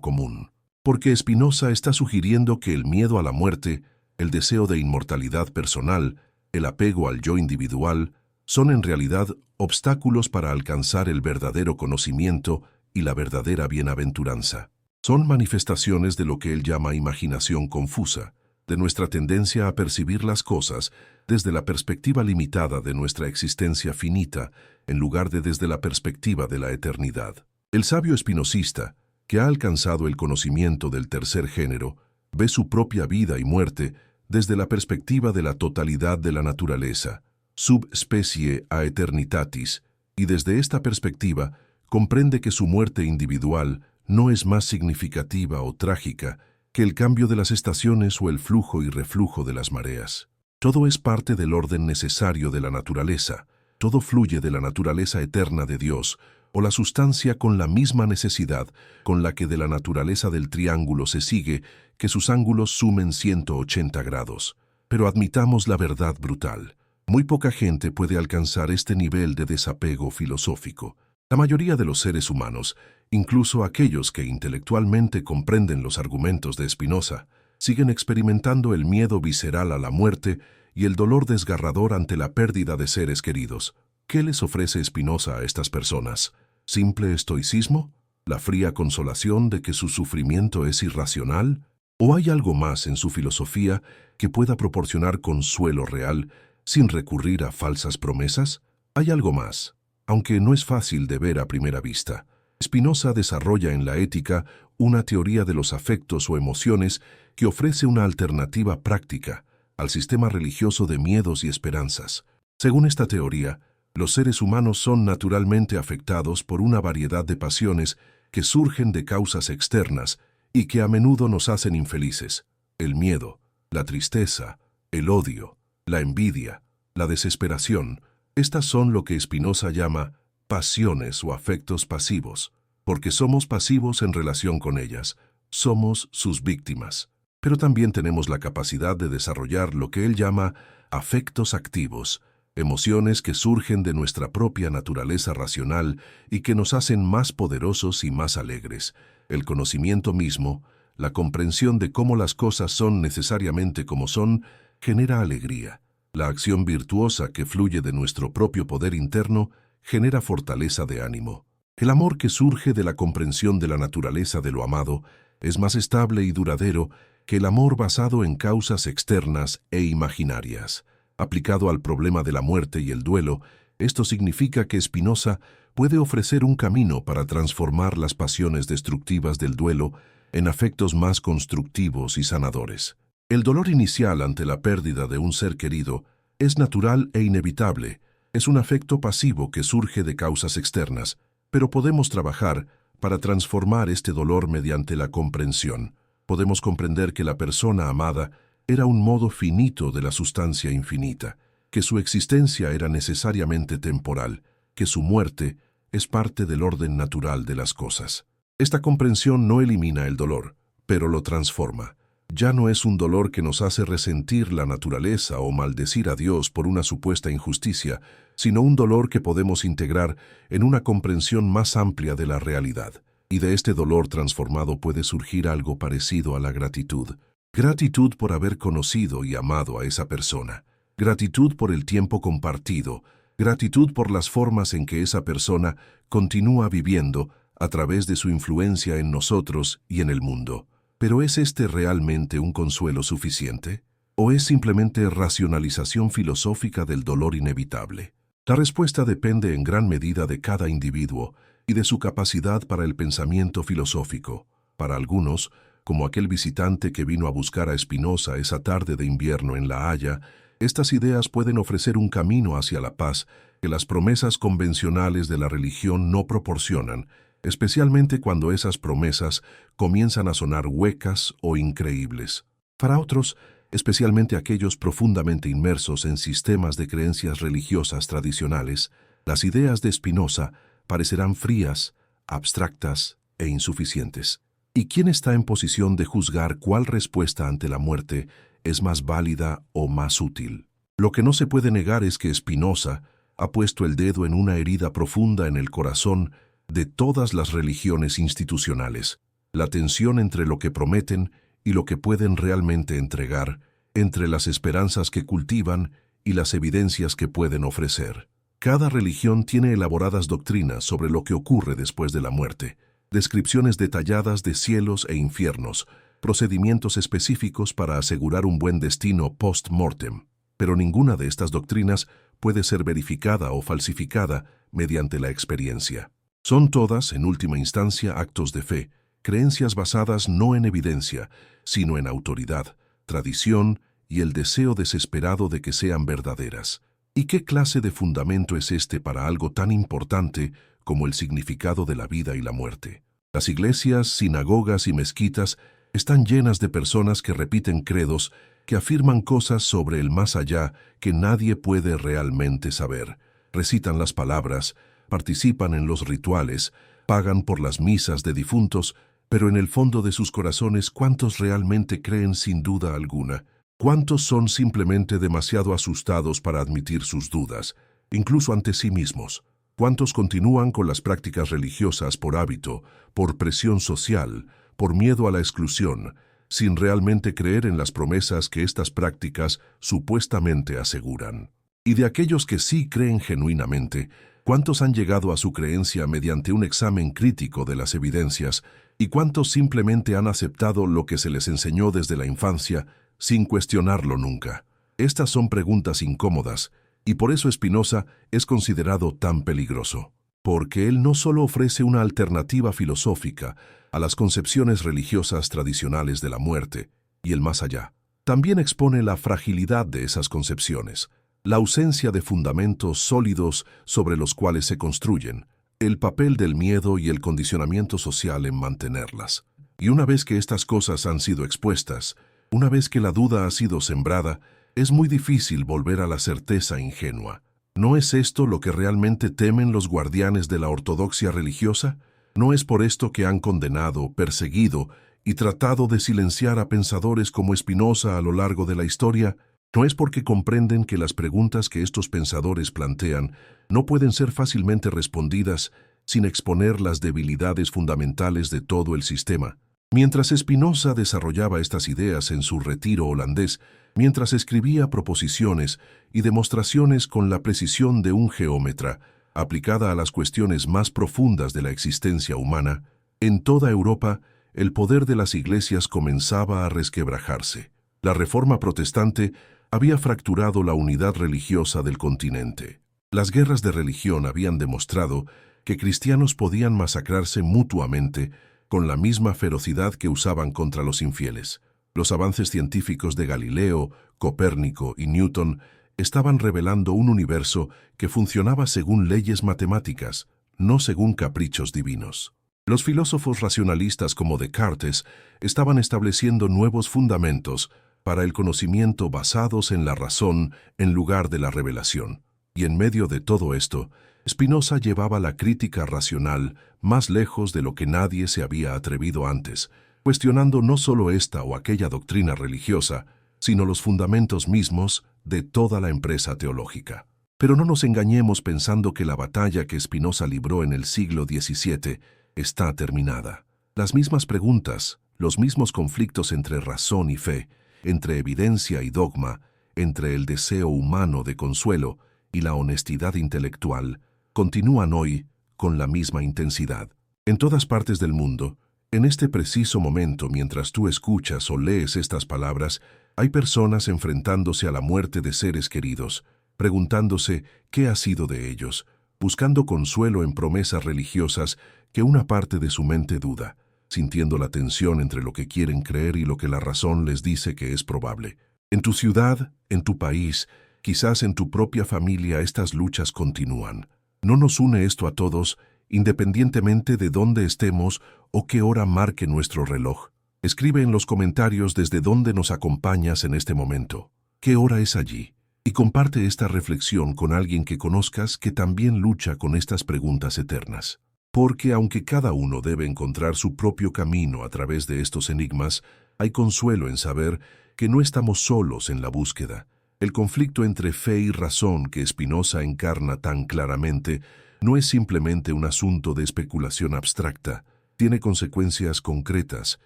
Speaker 1: común. Porque Spinoza está sugiriendo que el miedo a la muerte, el deseo de inmortalidad personal, el apego al yo individual, son en realidad obstáculos para alcanzar el verdadero conocimiento y la verdadera bienaventuranza. Son manifestaciones de lo que él llama imaginación confusa, de nuestra tendencia a percibir las cosas desde la perspectiva limitada de nuestra existencia finita, en lugar de desde la perspectiva de la eternidad. El sabio espinosista, que ha alcanzado el conocimiento del tercer género, ve su propia vida y muerte desde la perspectiva de la totalidad de la naturaleza, sub specie aeternitatis, y desde esta perspectiva comprende que su muerte individual no es más significativa o trágica que el cambio de las estaciones o el flujo y reflujo de las mareas. Todo es parte del orden necesario de la naturaleza, todo fluye de la naturaleza eterna de Dios, o la sustancia con la misma necesidad con la que de la naturaleza del triángulo se sigue que sus ángulos sumen 180 grados. Pero admitamos la verdad brutal. Muy poca gente puede alcanzar este nivel de desapego filosófico. La mayoría de los seres humanos, incluso aquellos que intelectualmente comprenden los argumentos de Spinoza, siguen experimentando el miedo visceral a la muerte y el dolor desgarrador ante la pérdida de seres queridos. ¿Qué les ofrece Spinoza a estas personas? ¿Simple estoicismo? ¿La fría consolación de que su sufrimiento es irracional? ¿O hay algo más en su filosofía que pueda proporcionar consuelo real sin recurrir a falsas promesas? Hay algo más, aunque no es fácil de ver a primera vista. Spinoza desarrolla en la ética una teoría de los afectos o emociones que ofrece una alternativa práctica al sistema religioso de miedos y esperanzas. Según esta teoría, los seres humanos son naturalmente afectados por una variedad de pasiones que surgen de causas externas y que a menudo nos hacen infelices. El miedo, la tristeza, el odio, la envidia, la desesperación. Estas son lo que Spinoza llama pasiones o afectos pasivos, porque somos pasivos en relación con ellas, somos sus víctimas. Pero también tenemos la capacidad de desarrollar lo que él llama afectos activos, emociones que surgen de nuestra propia naturaleza racional y que nos hacen más poderosos y más alegres. El conocimiento mismo, la comprensión de cómo las cosas son necesariamente como son, genera alegría. La acción virtuosa que fluye de nuestro propio poder interno genera fortaleza de ánimo. El amor que surge de la comprensión de la naturaleza de lo amado es más estable y duradero que el amor basado en causas externas e imaginarias. Aplicado al problema de la muerte y el duelo, esto significa que Spinoza puede ofrecer un camino para transformar las pasiones destructivas del duelo en afectos más constructivos y sanadores. El dolor inicial ante la pérdida de un ser querido es natural e inevitable, es un afecto pasivo que surge de causas externas, pero podemos trabajar para transformar este dolor mediante la comprensión. Podemos comprender que la persona amada era un modo finito de la sustancia infinita, que su existencia era necesariamente temporal, que su muerte es parte del orden natural de las cosas. Esta comprensión no elimina el dolor, pero lo transforma. Ya no es un dolor que nos hace resentir la naturaleza o maldecir a Dios por una supuesta injusticia, sino un dolor que podemos integrar en una comprensión más amplia de la realidad. Y de este dolor transformado puede surgir algo parecido a la gratitud. Gratitud por haber conocido y amado a esa persona. Gratitud por el tiempo compartido. Gratitud por las formas en que esa persona continúa viviendo a través de su influencia en nosotros y en el mundo. ¿Pero es este realmente un consuelo suficiente? ¿O es simplemente racionalización filosófica del dolor inevitable? La respuesta depende en gran medida de cada individuo y de su capacidad para el pensamiento filosófico. Para algunos, como aquel visitante que vino a buscar a Spinoza esa tarde de invierno en La Haya, estas ideas pueden ofrecer un camino hacia la paz que las promesas convencionales de la religión no proporcionan, especialmente cuando esas promesas comienzan a sonar huecas o increíbles. Para otros, especialmente aquellos profundamente inmersos en sistemas de creencias religiosas tradicionales, las ideas de Spinoza parecerán frías, abstractas e insuficientes. ¿Y quién está en posición de juzgar cuál respuesta ante la muerte es más válida o más útil? Lo que no se puede negar es que Spinoza ha puesto el dedo en una herida profunda en el corazón de todas las religiones institucionales, la tensión entre lo que prometen y lo que pueden realmente entregar, entre las esperanzas que cultivan y las evidencias que pueden ofrecer. Cada religión tiene elaboradas doctrinas sobre lo que ocurre después de la muerte, descripciones detalladas de cielos e infiernos, procedimientos específicos para asegurar un buen destino post-mortem. Pero ninguna de estas doctrinas puede ser verificada o falsificada mediante la experiencia. Son todas, en última instancia, actos de fe, creencias basadas no en evidencia, sino en autoridad, tradición y el deseo desesperado de que sean verdaderas. ¿Y qué clase de fundamento es este para algo tan importante como el significado de la vida y la muerte? Las iglesias, sinagogas y mezquitas están llenas de personas que repiten credos, que afirman cosas sobre el más allá que nadie puede realmente saber. Recitan las palabras, participan en los rituales, pagan por las misas de difuntos, pero en el fondo de sus corazones, ¿cuántos realmente creen sin duda alguna? ¿Cuántos son simplemente demasiado asustados para admitir sus dudas, incluso ante sí mismos? ¿Cuántos continúan con las prácticas religiosas por hábito, por presión social, por miedo a la exclusión, sin realmente creer en las promesas que estas prácticas supuestamente aseguran? Y de aquellos que sí creen genuinamente, ¿cuántos han llegado a su creencia mediante un examen crítico de las evidencias y cuántos simplemente han aceptado lo que se les enseñó desde la infancia sin cuestionarlo nunca? Estas son preguntas incómodas y por eso Spinoza es considerado tan peligroso, porque él no solo ofrece una alternativa filosófica a las concepciones religiosas tradicionales de la muerte y el más allá, también expone la fragilidad de esas concepciones, la ausencia de fundamentos sólidos sobre los cuales se construyen, el papel del miedo y el condicionamiento social en mantenerlas. Y una vez que estas cosas han sido expuestas, una vez que la duda ha sido sembrada, es muy difícil volver a la certeza ingenua. ¿No es esto lo que realmente temen los guardianes de la ortodoxia religiosa? ¿No es por esto que han condenado, perseguido y tratado de silenciar a pensadores como Spinoza a lo largo de la historia? ¿No es porque comprenden que las preguntas que estos pensadores plantean no pueden ser fácilmente respondidas sin exponer las debilidades fundamentales de todo el sistema? Mientras Spinoza desarrollaba estas ideas en su retiro holandés, mientras escribía proposiciones y demostraciones con la precisión de un geómetra, aplicada a las cuestiones más profundas de la existencia humana, en toda Europa el poder de las iglesias comenzaba a resquebrajarse. La Reforma protestante había fracturado la unidad religiosa del continente. Las guerras de religión habían demostrado que cristianos podían masacrarse mutuamente con la misma ferocidad que usaban contra los infieles. Los avances científicos de Galileo, Copérnico y Newton estaban revelando un universo que funcionaba según leyes matemáticas, no según caprichos divinos. Los filósofos racionalistas como Descartes estaban estableciendo nuevos fundamentos para el conocimiento basados en la razón en lugar de la revelación. Y en medio de todo esto, Spinoza llevaba la crítica racional más lejos de lo que nadie se había atrevido antes, cuestionando no solo esta o aquella doctrina religiosa, sino los fundamentos mismos de toda la empresa teológica. Pero no nos engañemos pensando que la batalla que Spinoza libró en el siglo XVII está terminada. Las mismas preguntas, los mismos conflictos entre razón y fe, entre evidencia y dogma, entre el deseo humano de consuelo y la honestidad intelectual, continúan hoy con la misma intensidad. En todas partes del mundo, en este preciso momento, mientras tú escuchas o lees estas palabras, hay personas enfrentándose a la muerte de seres queridos, preguntándose qué ha sido de ellos, buscando consuelo en promesas religiosas que una parte de su mente duda, sintiendo la tensión entre lo que quieren creer y lo que la razón les dice que es probable. En tu ciudad, en tu país, quizás en tu propia familia, estas luchas continúan. ¿No nos une esto a todos independientemente de dónde estemos o qué hora marque nuestro reloj. Escribe en los comentarios desde dónde nos acompañas en este momento. ¿Qué hora es allí? Y comparte esta reflexión con alguien que conozcas que también lucha con estas preguntas eternas. Porque aunque cada uno debe encontrar su propio camino a través de estos enigmas, hay consuelo en saber que no estamos solos en la búsqueda. El conflicto entre fe y razón que Spinoza encarna tan claramente no es simplemente un asunto de especulación abstracta, tiene consecuencias concretas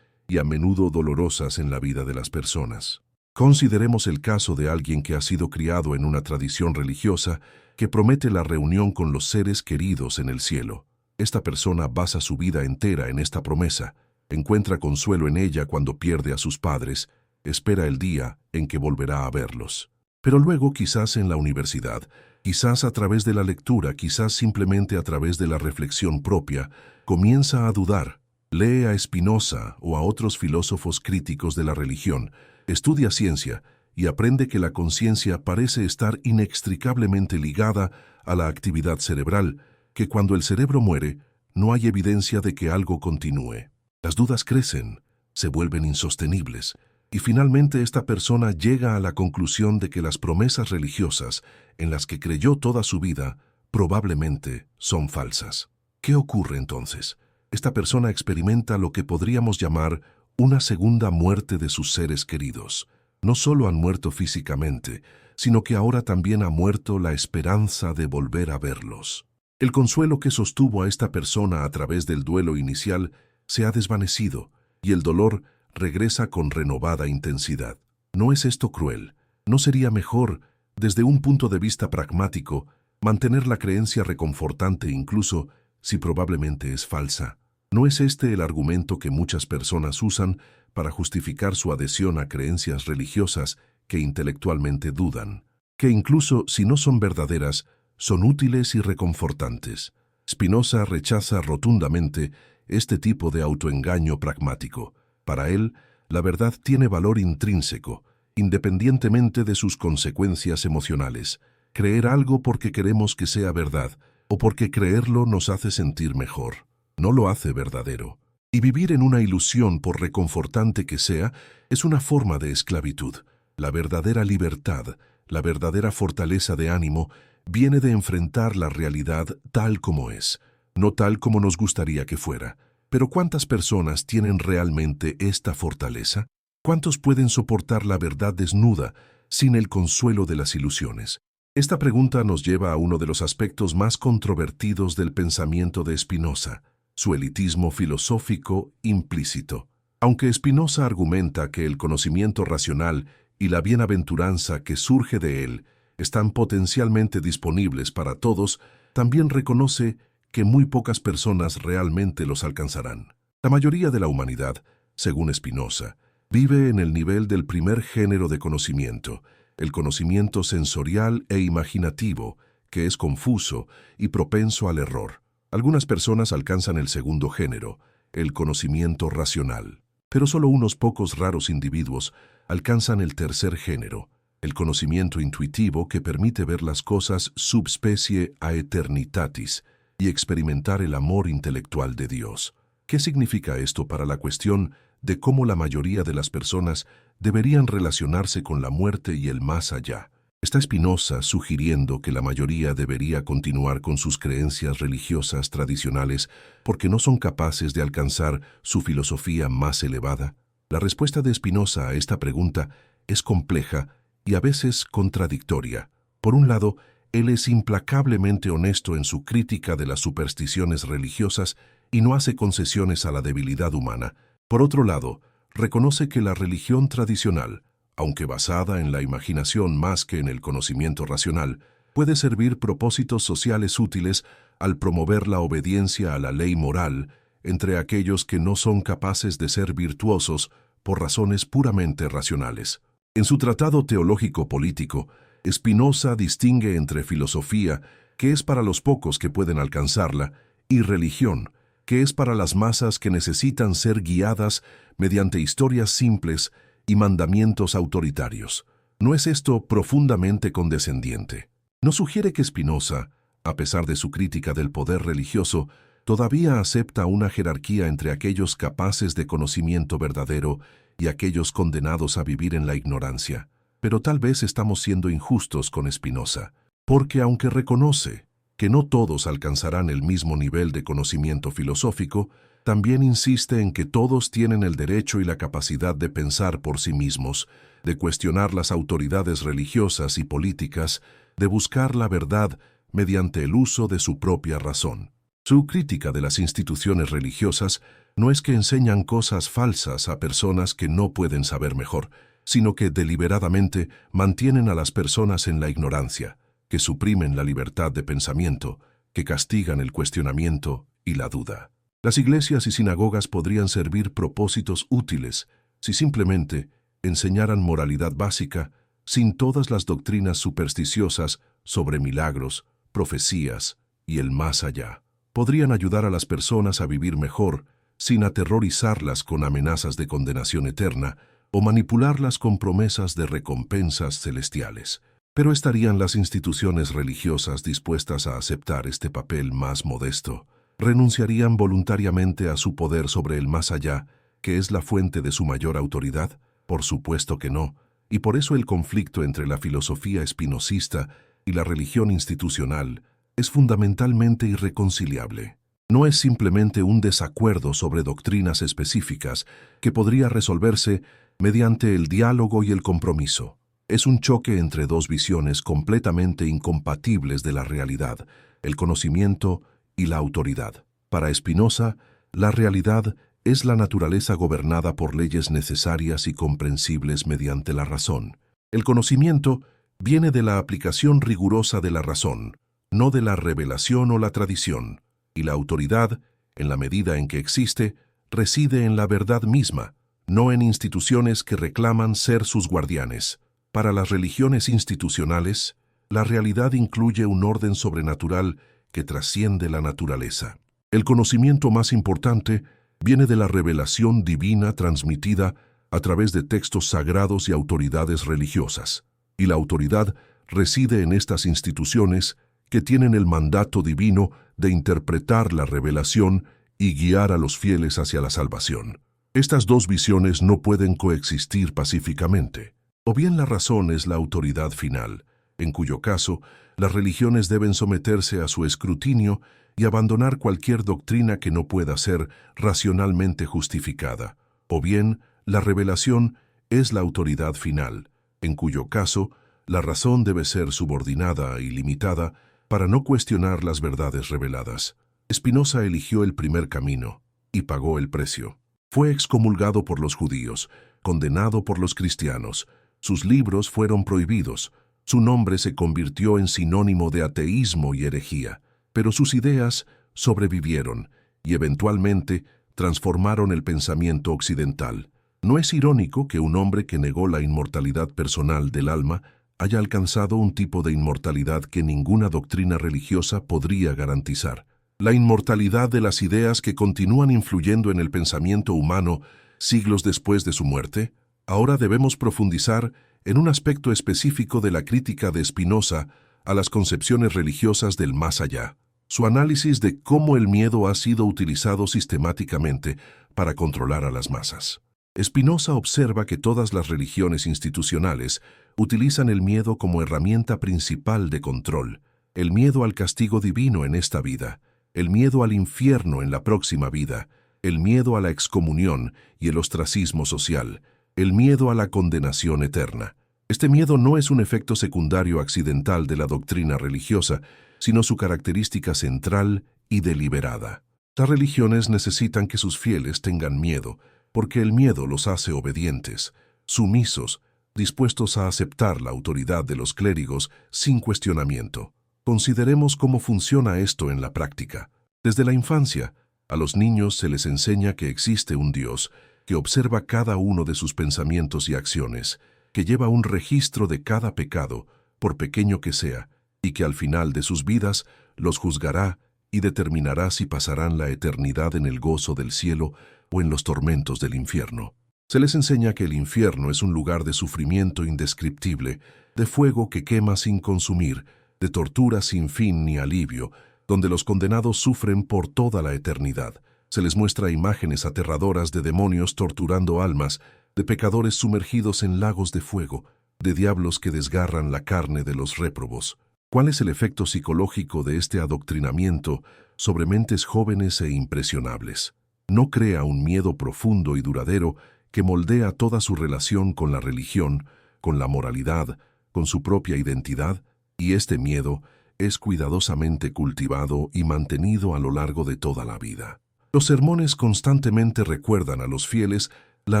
Speaker 1: y a menudo dolorosas en la vida de las personas. Consideremos el caso de alguien que ha sido criado en una tradición religiosa que promete la reunión con los seres queridos en el cielo. Esta persona basa su vida entera en esta promesa, encuentra consuelo en ella cuando pierde a sus padres, espera el día en que volverá a verlos. Pero luego, quizás en la universidad, quizás a través de la lectura, quizás simplemente a través de la reflexión propia, comienza a dudar. Lee a Spinoza o a otros filósofos críticos de la religión, estudia ciencia y aprende que la conciencia parece estar inextricablemente ligada a la actividad cerebral, que cuando el cerebro muere, no hay evidencia de que algo continúe. Las dudas crecen, se vuelven insostenibles, y finalmente esta persona llega a la conclusión de que las promesas religiosas en las que creyó toda su vida probablemente son falsas. ¿Qué ocurre entonces? Esta persona experimenta lo que podríamos llamar una segunda muerte de sus seres queridos. No solo han muerto físicamente, sino que ahora también ha muerto la esperanza de volver a verlos. El consuelo que sostuvo a esta persona a través del duelo inicial se ha desvanecido y el dolor regresa con renovada intensidad. ¿No es esto cruel? ¿No sería mejor, desde un punto de vista pragmático, mantener la creencia reconfortante incluso si probablemente es falsa? ¿No es este el argumento que muchas personas usan para justificar su adhesión a creencias religiosas que intelectualmente dudan, que incluso si no son verdaderas, son útiles y reconfortantes? Spinoza rechaza rotundamente este tipo de autoengaño pragmático. Para él, la verdad tiene valor intrínseco, independientemente de sus consecuencias emocionales. Creer algo porque queremos que sea verdad o porque creerlo nos hace sentir mejor no lo hace verdadero. Y vivir en una ilusión, por reconfortante que sea, es una forma de esclavitud. La verdadera libertad, la verdadera fortaleza de ánimo, viene de enfrentar la realidad tal como es, no tal como nos gustaría que fuera. Pero ¿cuántas personas tienen realmente esta fortaleza? ¿Cuántos pueden soportar la verdad desnuda, sin el consuelo de las ilusiones? Esta pregunta nos lleva a uno de los aspectos más controvertidos del pensamiento de Spinoza, su elitismo filosófico implícito. Aunque Spinoza argumenta que el conocimiento racional y la bienaventuranza que surge de él están potencialmente disponibles para todos, también reconoce que muy pocas personas realmente los alcanzarán. La mayoría de la humanidad, según Spinoza, vive en el nivel del primer género de conocimiento, el conocimiento sensorial e imaginativo, que es confuso y propenso al error. Algunas personas alcanzan el segundo género, el conocimiento racional, pero solo unos pocos raros individuos alcanzan el tercer género, el conocimiento intuitivo que permite ver las cosas subspecie aeternitatis y experimentar el amor intelectual de Dios. ¿Qué significa esto para la cuestión de cómo la mayoría de las personas deberían relacionarse con la muerte y el más allá? Está Spinoza sugiriendo que la mayoría debería continuar con sus creencias religiosas tradicionales porque no son capaces de alcanzar su filosofía más elevada. La respuesta de Spinoza a esta pregunta es compleja y a veces contradictoria. Por un lado, él es implacablemente honesto en su crítica de las supersticiones religiosas y no hace concesiones a la debilidad humana. Por otro lado, reconoce que la religión tradicional, aunque basada en la imaginación más que en el conocimiento racional, puede servir propósitos sociales útiles al promover la obediencia a la ley moral entre aquellos que no son capaces de ser virtuosos por razones puramente racionales. En su tratado teológico-político, Spinoza distingue entre filosofía, que es para los pocos que pueden alcanzarla, y religión, que es para las masas que necesitan ser guiadas mediante historias simples y mandamientos autoritarios. ¿No es esto profundamente condescendiente? ¿No sugiere que Spinoza, a pesar de su crítica del poder religioso, todavía acepta una jerarquía entre aquellos capaces de conocimiento verdadero y aquellos condenados a vivir en la ignorancia. Pero tal vez estamos siendo injustos con Spinoza, porque aunque reconoce que no todos alcanzarán el mismo nivel de conocimiento filosófico, también insiste en que todos tienen el derecho y la capacidad de pensar por sí mismos, de cuestionar las autoridades religiosas y políticas, de buscar la verdad mediante el uso de su propia razón. Su crítica de las instituciones religiosas no es que enseñan cosas falsas a personas que no pueden saber mejor, sino que deliberadamente mantienen a las personas en la ignorancia, que suprimen la libertad de pensamiento, que castigan el cuestionamiento y la duda. Las iglesias y sinagogas podrían servir propósitos útiles si simplemente enseñaran moralidad básica sin todas las doctrinas supersticiosas sobre milagros, profecías y el más allá. Podrían ayudar a las personas a vivir mejor sin aterrorizarlas con amenazas de condenación eterna o manipularlas con promesas de recompensas celestiales. Pero ¿estarían las instituciones religiosas dispuestas a aceptar este papel más modesto? ¿Renunciarían voluntariamente a su poder sobre el más allá, que es la fuente de su mayor autoridad? Por supuesto que no, y por eso el conflicto entre la filosofía espinosista y la religión institucional es fundamentalmente irreconciliable. No es simplemente un desacuerdo sobre doctrinas específicas que podría resolverse mediante el diálogo y el compromiso. Es un choque entre dos visiones completamente incompatibles de la realidad, el conocimiento y la autoridad. Para Spinoza, la realidad es la naturaleza gobernada por leyes necesarias y comprensibles mediante la razón. El conocimiento viene de la aplicación rigurosa de la razón, no de la revelación o la tradición, y la autoridad, en la medida en que existe, reside en la verdad misma, no en instituciones que reclaman ser sus guardianes. Para las religiones institucionales, la realidad incluye un orden sobrenatural que trasciende la naturaleza. El conocimiento más importante viene de la revelación divina transmitida a través de textos sagrados y autoridades religiosas, y la autoridad reside en estas instituciones que tienen el mandato divino de interpretar la revelación y guiar a los fieles hacia la salvación. Estas dos visiones no pueden coexistir pacíficamente. O bien la razón es la autoridad final, en cuyo caso las religiones deben someterse a su escrutinio y abandonar cualquier doctrina que no pueda ser racionalmente justificada. O bien la revelación es la autoridad final, en cuyo caso la razón debe ser subordinada y limitada para no cuestionar las verdades reveladas. Spinoza eligió el primer camino y pagó el precio. Fue excomulgado por los judíos, condenado por los cristianos. Sus libros fueron prohibidos. Su nombre se convirtió en sinónimo de ateísmo y herejía. Pero sus ideas sobrevivieron y eventualmente transformaron el pensamiento occidental. ¿No es irónico que un hombre que negó la inmortalidad personal del alma haya alcanzado un tipo de inmortalidad que ninguna doctrina religiosa podría garantizar? La inmortalidad de las ideas que continúan influyendo en el pensamiento humano siglos después de su muerte. Ahora debemos profundizar en un aspecto específico de la crítica de Spinoza a las concepciones religiosas del más allá. Su análisis de cómo el miedo ha sido utilizado sistemáticamente para controlar a las masas. Spinoza observa que todas las religiones institucionales utilizan el miedo como herramienta principal de control, el miedo al castigo divino en esta vida, el miedo al infierno en la próxima vida, el miedo a la excomunión y el ostracismo social, el miedo a la condenación eterna. Este miedo no es un efecto secundario accidental de la doctrina religiosa, sino su característica central y deliberada. Las religiones necesitan que sus fieles tengan miedo, porque el miedo los hace obedientes, sumisos, dispuestos a aceptar la autoridad de los clérigos sin cuestionamiento. Consideremos cómo funciona esto en la práctica. Desde la infancia, a los niños se les enseña que existe un Dios que observa cada uno de sus pensamientos y acciones, que lleva un registro de cada pecado, por pequeño que sea, y que al final de sus vidas los juzgará y determinará si pasarán la eternidad en el gozo del cielo o en los tormentos del infierno. Se les enseña que el infierno es un lugar de sufrimiento indescriptible, de fuego que quema sin consumir, de tortura sin fin ni alivio, donde los condenados sufren por toda la eternidad. Se les muestra imágenes aterradoras de demonios torturando almas, de pecadores sumergidos en lagos de fuego, de diablos que desgarran la carne de los réprobos. ¿Cuál es el efecto psicológico de este adoctrinamiento sobre mentes jóvenes e impresionables? No crea un miedo profundo y duradero que moldea toda su relación con la religión, con la moralidad, con su propia identidad, y este miedo es cuidadosamente cultivado y mantenido a lo largo de toda la vida. Los sermones constantemente recuerdan a los fieles la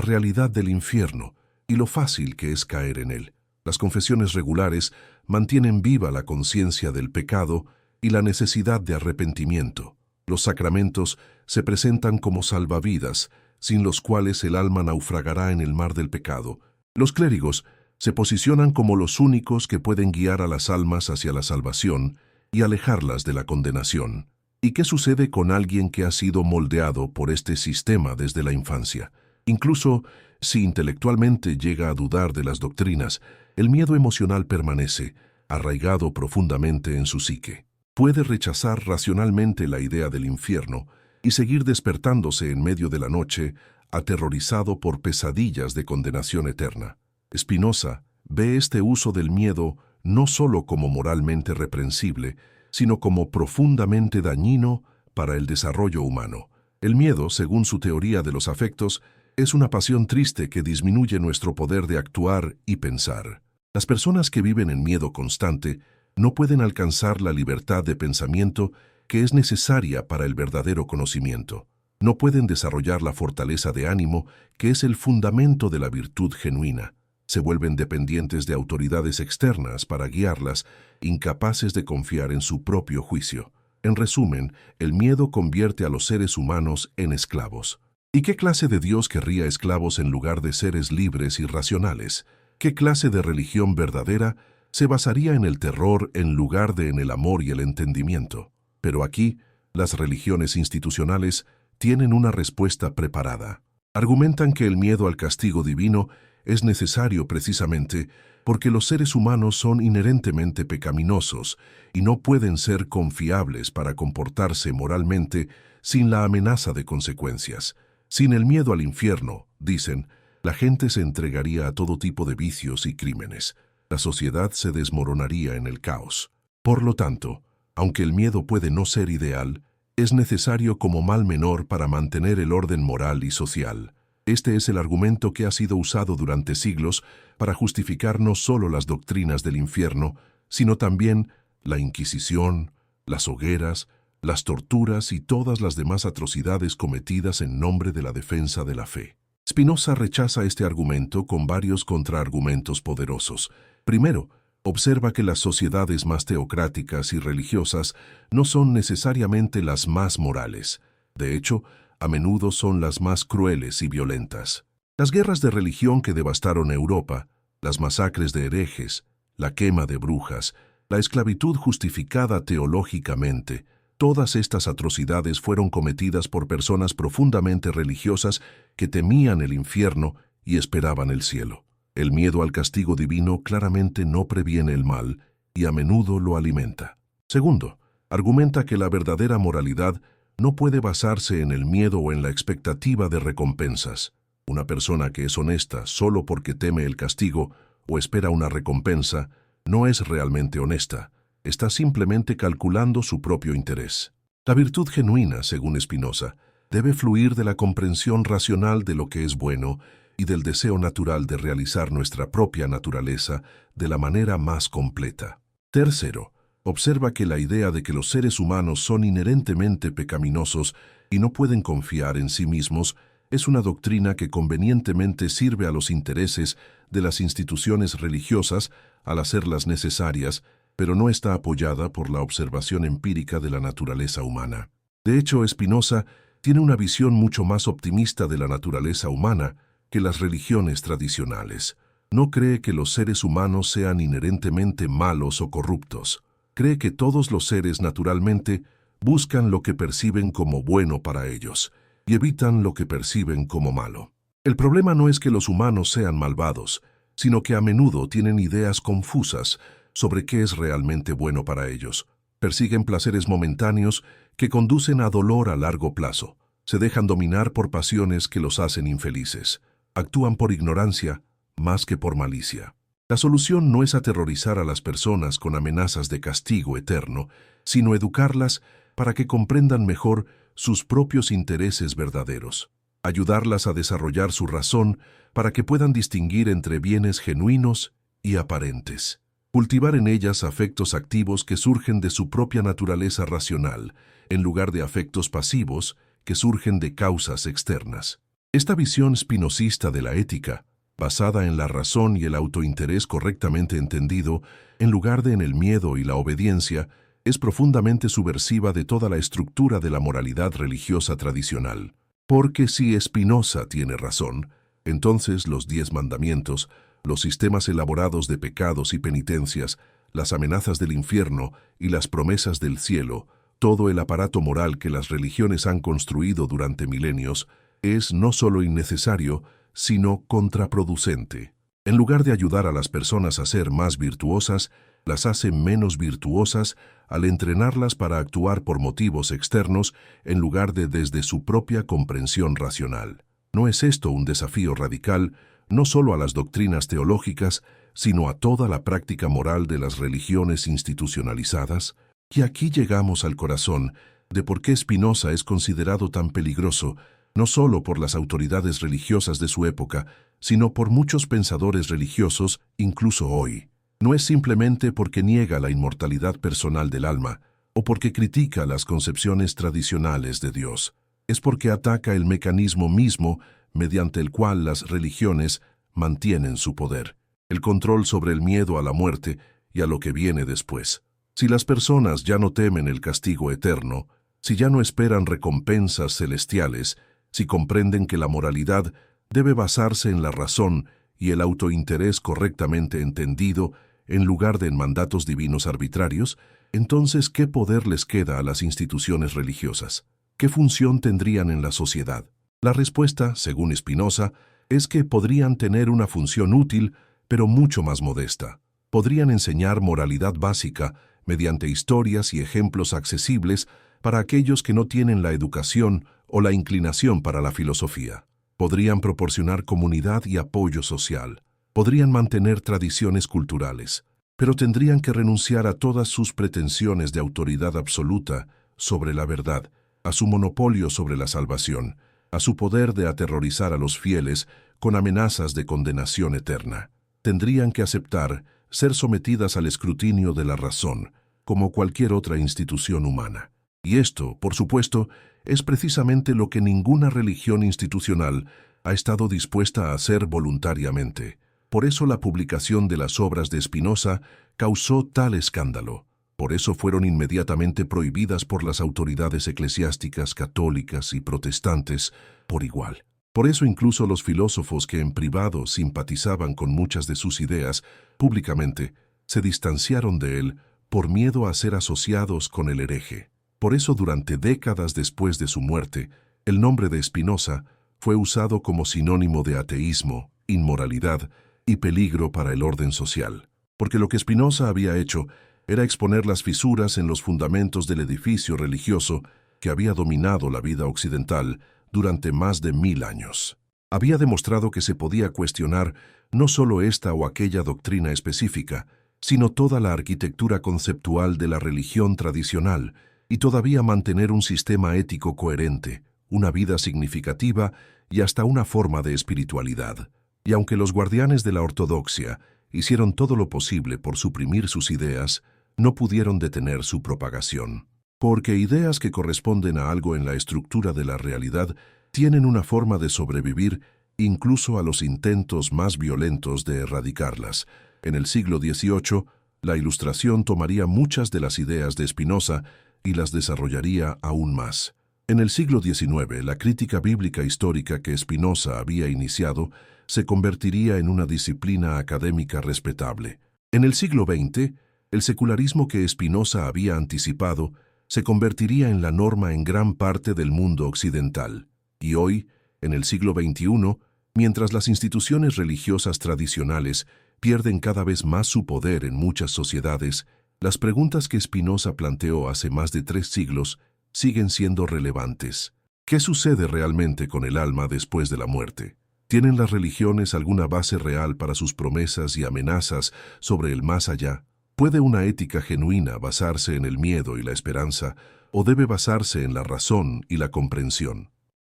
Speaker 1: realidad del infierno y lo fácil que es caer en él. Las confesiones regulares mantienen viva la conciencia del pecado y la necesidad de arrepentimiento. Los sacramentos se presentan como salvavidas, sin los cuales el alma naufragará en el mar del pecado. Los clérigos se posicionan como los únicos que pueden guiar a las almas hacia la salvación y alejarlas de la condenación. ¿Y qué sucede con alguien que ha sido moldeado por este sistema desde la infancia? Incluso si intelectualmente llega a dudar de las doctrinas, el miedo emocional permanece, arraigado profundamente en su psique. Puede rechazar racionalmente la idea del infierno y seguir despertándose en medio de la noche, aterrorizado por pesadillas de condenación eterna. Spinoza ve este uso del miedo no solo como moralmente reprensible, sino como profundamente dañino para el desarrollo humano. El miedo, según su teoría de los afectos, es una pasión triste que disminuye nuestro poder de actuar y pensar. Las personas que viven en miedo constante no pueden alcanzar la libertad de pensamiento que es necesaria para el verdadero conocimiento. No pueden desarrollar la fortaleza de ánimo que es el fundamento de la virtud genuina. Se vuelven dependientes de autoridades externas para guiarlas, incapaces de confiar en su propio juicio. En resumen, el miedo convierte a los seres humanos en esclavos. ¿Y qué clase de Dios querría esclavos en lugar de seres libres y racionales? ¿Qué clase de religión verdadera se basaría en el terror en lugar de en el amor y el entendimiento? Pero aquí, las religiones institucionales tienen una respuesta preparada. Argumentan que el miedo al castigo divino es necesario precisamente porque los seres humanos son inherentemente pecaminosos y no pueden ser confiables para comportarse moralmente sin la amenaza de consecuencias. Sin el miedo al infierno, dicen, la gente se entregaría a todo tipo de vicios y crímenes. La sociedad se desmoronaría en el caos. Por lo tanto, aunque el miedo puede no ser ideal, es necesario como mal menor para mantener el orden moral y social. Este es el argumento que ha sido usado durante siglos para justificar no solo las doctrinas del infierno, sino también la Inquisición, las hogueras, las torturas y todas las demás atrocidades cometidas en nombre de la defensa de la fe. Spinoza rechaza este argumento con varios contraargumentos poderosos. Primero, observa que las sociedades más teocráticas y religiosas no son necesariamente las más morales. De hecho, a menudo son las más crueles y violentas. Las guerras de religión que devastaron Europa, las masacres de herejes, la quema de brujas, la esclavitud justificada teológicamente, todas estas atrocidades fueron cometidas por personas profundamente religiosas que temían el infierno y esperaban el cielo. El miedo al castigo divino claramente no previene el mal y a menudo lo alimenta. Segundo, argumenta que la verdadera moralidad no puede basarse en el miedo o en la expectativa de recompensas. Una persona que es honesta solo porque teme el castigo o espera una recompensa no es realmente honesta. Está simplemente calculando su propio interés. La virtud genuina, según Spinoza, debe fluir de la comprensión racional de lo que es bueno y del deseo natural de realizar nuestra propia naturaleza de la manera más completa. Tercero, observa que la idea de que los seres humanos son inherentemente pecaminosos y no pueden confiar en sí mismos es una doctrina que convenientemente sirve a los intereses de las instituciones religiosas al hacerlas necesarias, pero no está apoyada por la observación empírica de la naturaleza humana. De hecho, Spinoza tiene una visión mucho más optimista de la naturaleza humana que las religiones tradicionales. No cree que los seres humanos sean inherentemente malos o corruptos. Cree que todos los seres naturalmente buscan lo que perciben como bueno para ellos y evitan lo que perciben como malo. El problema no es que los humanos sean malvados, sino que a menudo tienen ideas confusas sobre qué es realmente bueno para ellos. Persiguen placeres momentáneos que conducen a dolor a largo plazo. Se dejan dominar por pasiones que los hacen infelices. Actúan por ignorancia más que por malicia. La solución no es aterrorizar a las personas con amenazas de castigo eterno, sino educarlas para que comprendan mejor sus propios intereses verdaderos. Ayudarlas a desarrollar su razón para que puedan distinguir entre bienes genuinos y aparentes. Cultivar en ellas afectos activos que surgen de su propia naturaleza racional, en lugar de afectos pasivos que surgen de causas externas. Esta visión spinozista de la ética, basada en la razón y el autointerés correctamente entendido, en lugar de en el miedo y la obediencia, es profundamente subversiva de toda la estructura de la moralidad religiosa tradicional. Porque si Spinoza tiene razón, entonces los 10 mandamientos, los sistemas elaborados de pecados y penitencias, las amenazas del infierno y las promesas del cielo, todo el aparato moral que las religiones han construido durante milenios, es no solo innecesario, sino contraproducente. En lugar de ayudar a las personas a ser más virtuosas, las hace menos virtuosas al entrenarlas para actuar por motivos externos en lugar de desde su propia comprensión racional. ¿No es esto un desafío radical, no solo a las doctrinas teológicas, sino a toda la práctica moral de las religiones institucionalizadas? Y aquí llegamos al corazón de por qué Spinoza es considerado tan peligroso, no solo por las autoridades religiosas de su época, sino por muchos pensadores religiosos, incluso hoy. No es simplemente porque niega la inmortalidad personal del alma, o porque critica las concepciones tradicionales de Dios. Es porque ataca el mecanismo mismo mediante el cual las religiones mantienen su poder, el control sobre el miedo a la muerte y a lo que viene después. Si las personas ya no temen el castigo eterno, si ya no esperan recompensas celestiales, si comprenden que la moralidad debe basarse en la razón y el autointerés correctamente entendido, en lugar de en mandatos divinos arbitrarios, entonces ¿qué poder les queda a las instituciones religiosas? ¿Qué función tendrían en la sociedad? La respuesta, según Spinoza, es que podrían tener una función útil, pero mucho más modesta. Podrían enseñar moralidad básica mediante historias y ejemplos accesibles para aquellos que no tienen la educación o la inclinación para la filosofía. Podrían proporcionar comunidad y apoyo social. Podrían mantener tradiciones culturales, pero tendrían que renunciar a todas sus pretensiones de autoridad absoluta sobre la verdad, a su monopolio sobre la salvación, a su poder de aterrorizar a los fieles con amenazas de condenación eterna. Tendrían que aceptar ser sometidas al escrutinio de la razón, como cualquier otra institución humana. Y esto, por supuesto, es precisamente lo que ninguna religión institucional ha estado dispuesta a hacer voluntariamente. Por eso la publicación de las obras de Spinoza causó tal escándalo. Por eso fueron inmediatamente prohibidas por las autoridades eclesiásticas católicas y protestantes por igual. Por eso incluso los filósofos que en privado simpatizaban con muchas de sus ideas, públicamente se distanciaron de él por miedo a ser asociados con el hereje. Por eso durante décadas después de su muerte, el nombre de Spinoza fue usado como sinónimo de ateísmo, inmoralidad y peligro para el orden social. Porque lo que Spinoza había hecho era exponer las fisuras en los fundamentos del edificio religioso que había dominado la vida occidental durante más de 1000 años. Había demostrado que se podía cuestionar no solo esta o aquella doctrina específica, sino toda la arquitectura conceptual de la religión tradicional y todavía mantener un sistema ético coherente, una vida significativa y hasta una forma de espiritualidad. Y aunque los guardianes de la ortodoxia hicieron todo lo posible por suprimir sus ideas, no pudieron detener su propagación. Porque ideas que corresponden a algo en la estructura de la realidad tienen una forma de sobrevivir incluso a los intentos más violentos de erradicarlas. En el siglo XVIII, la Ilustración tomaría muchas de las ideas de Spinoza y las desarrollaría aún más. En el siglo XIX, la crítica bíblica histórica que Spinoza había iniciado se convertiría en una disciplina académica respetable. En el siglo XX, el secularismo que Spinoza había anticipado se convertiría en la norma en gran parte del mundo occidental. Y hoy, en el siglo XXI, mientras las instituciones religiosas tradicionales pierden cada vez más su poder en muchas sociedades, Las preguntas que Spinoza planteó hace más de 3 siglos siguen siendo relevantes. ¿Qué sucede realmente con el alma después de la muerte? ¿Tienen las religiones alguna base real para sus promesas y amenazas sobre el más allá? ¿Puede una ética genuina basarse en el miedo y la esperanza, o debe basarse en la razón y la comprensión?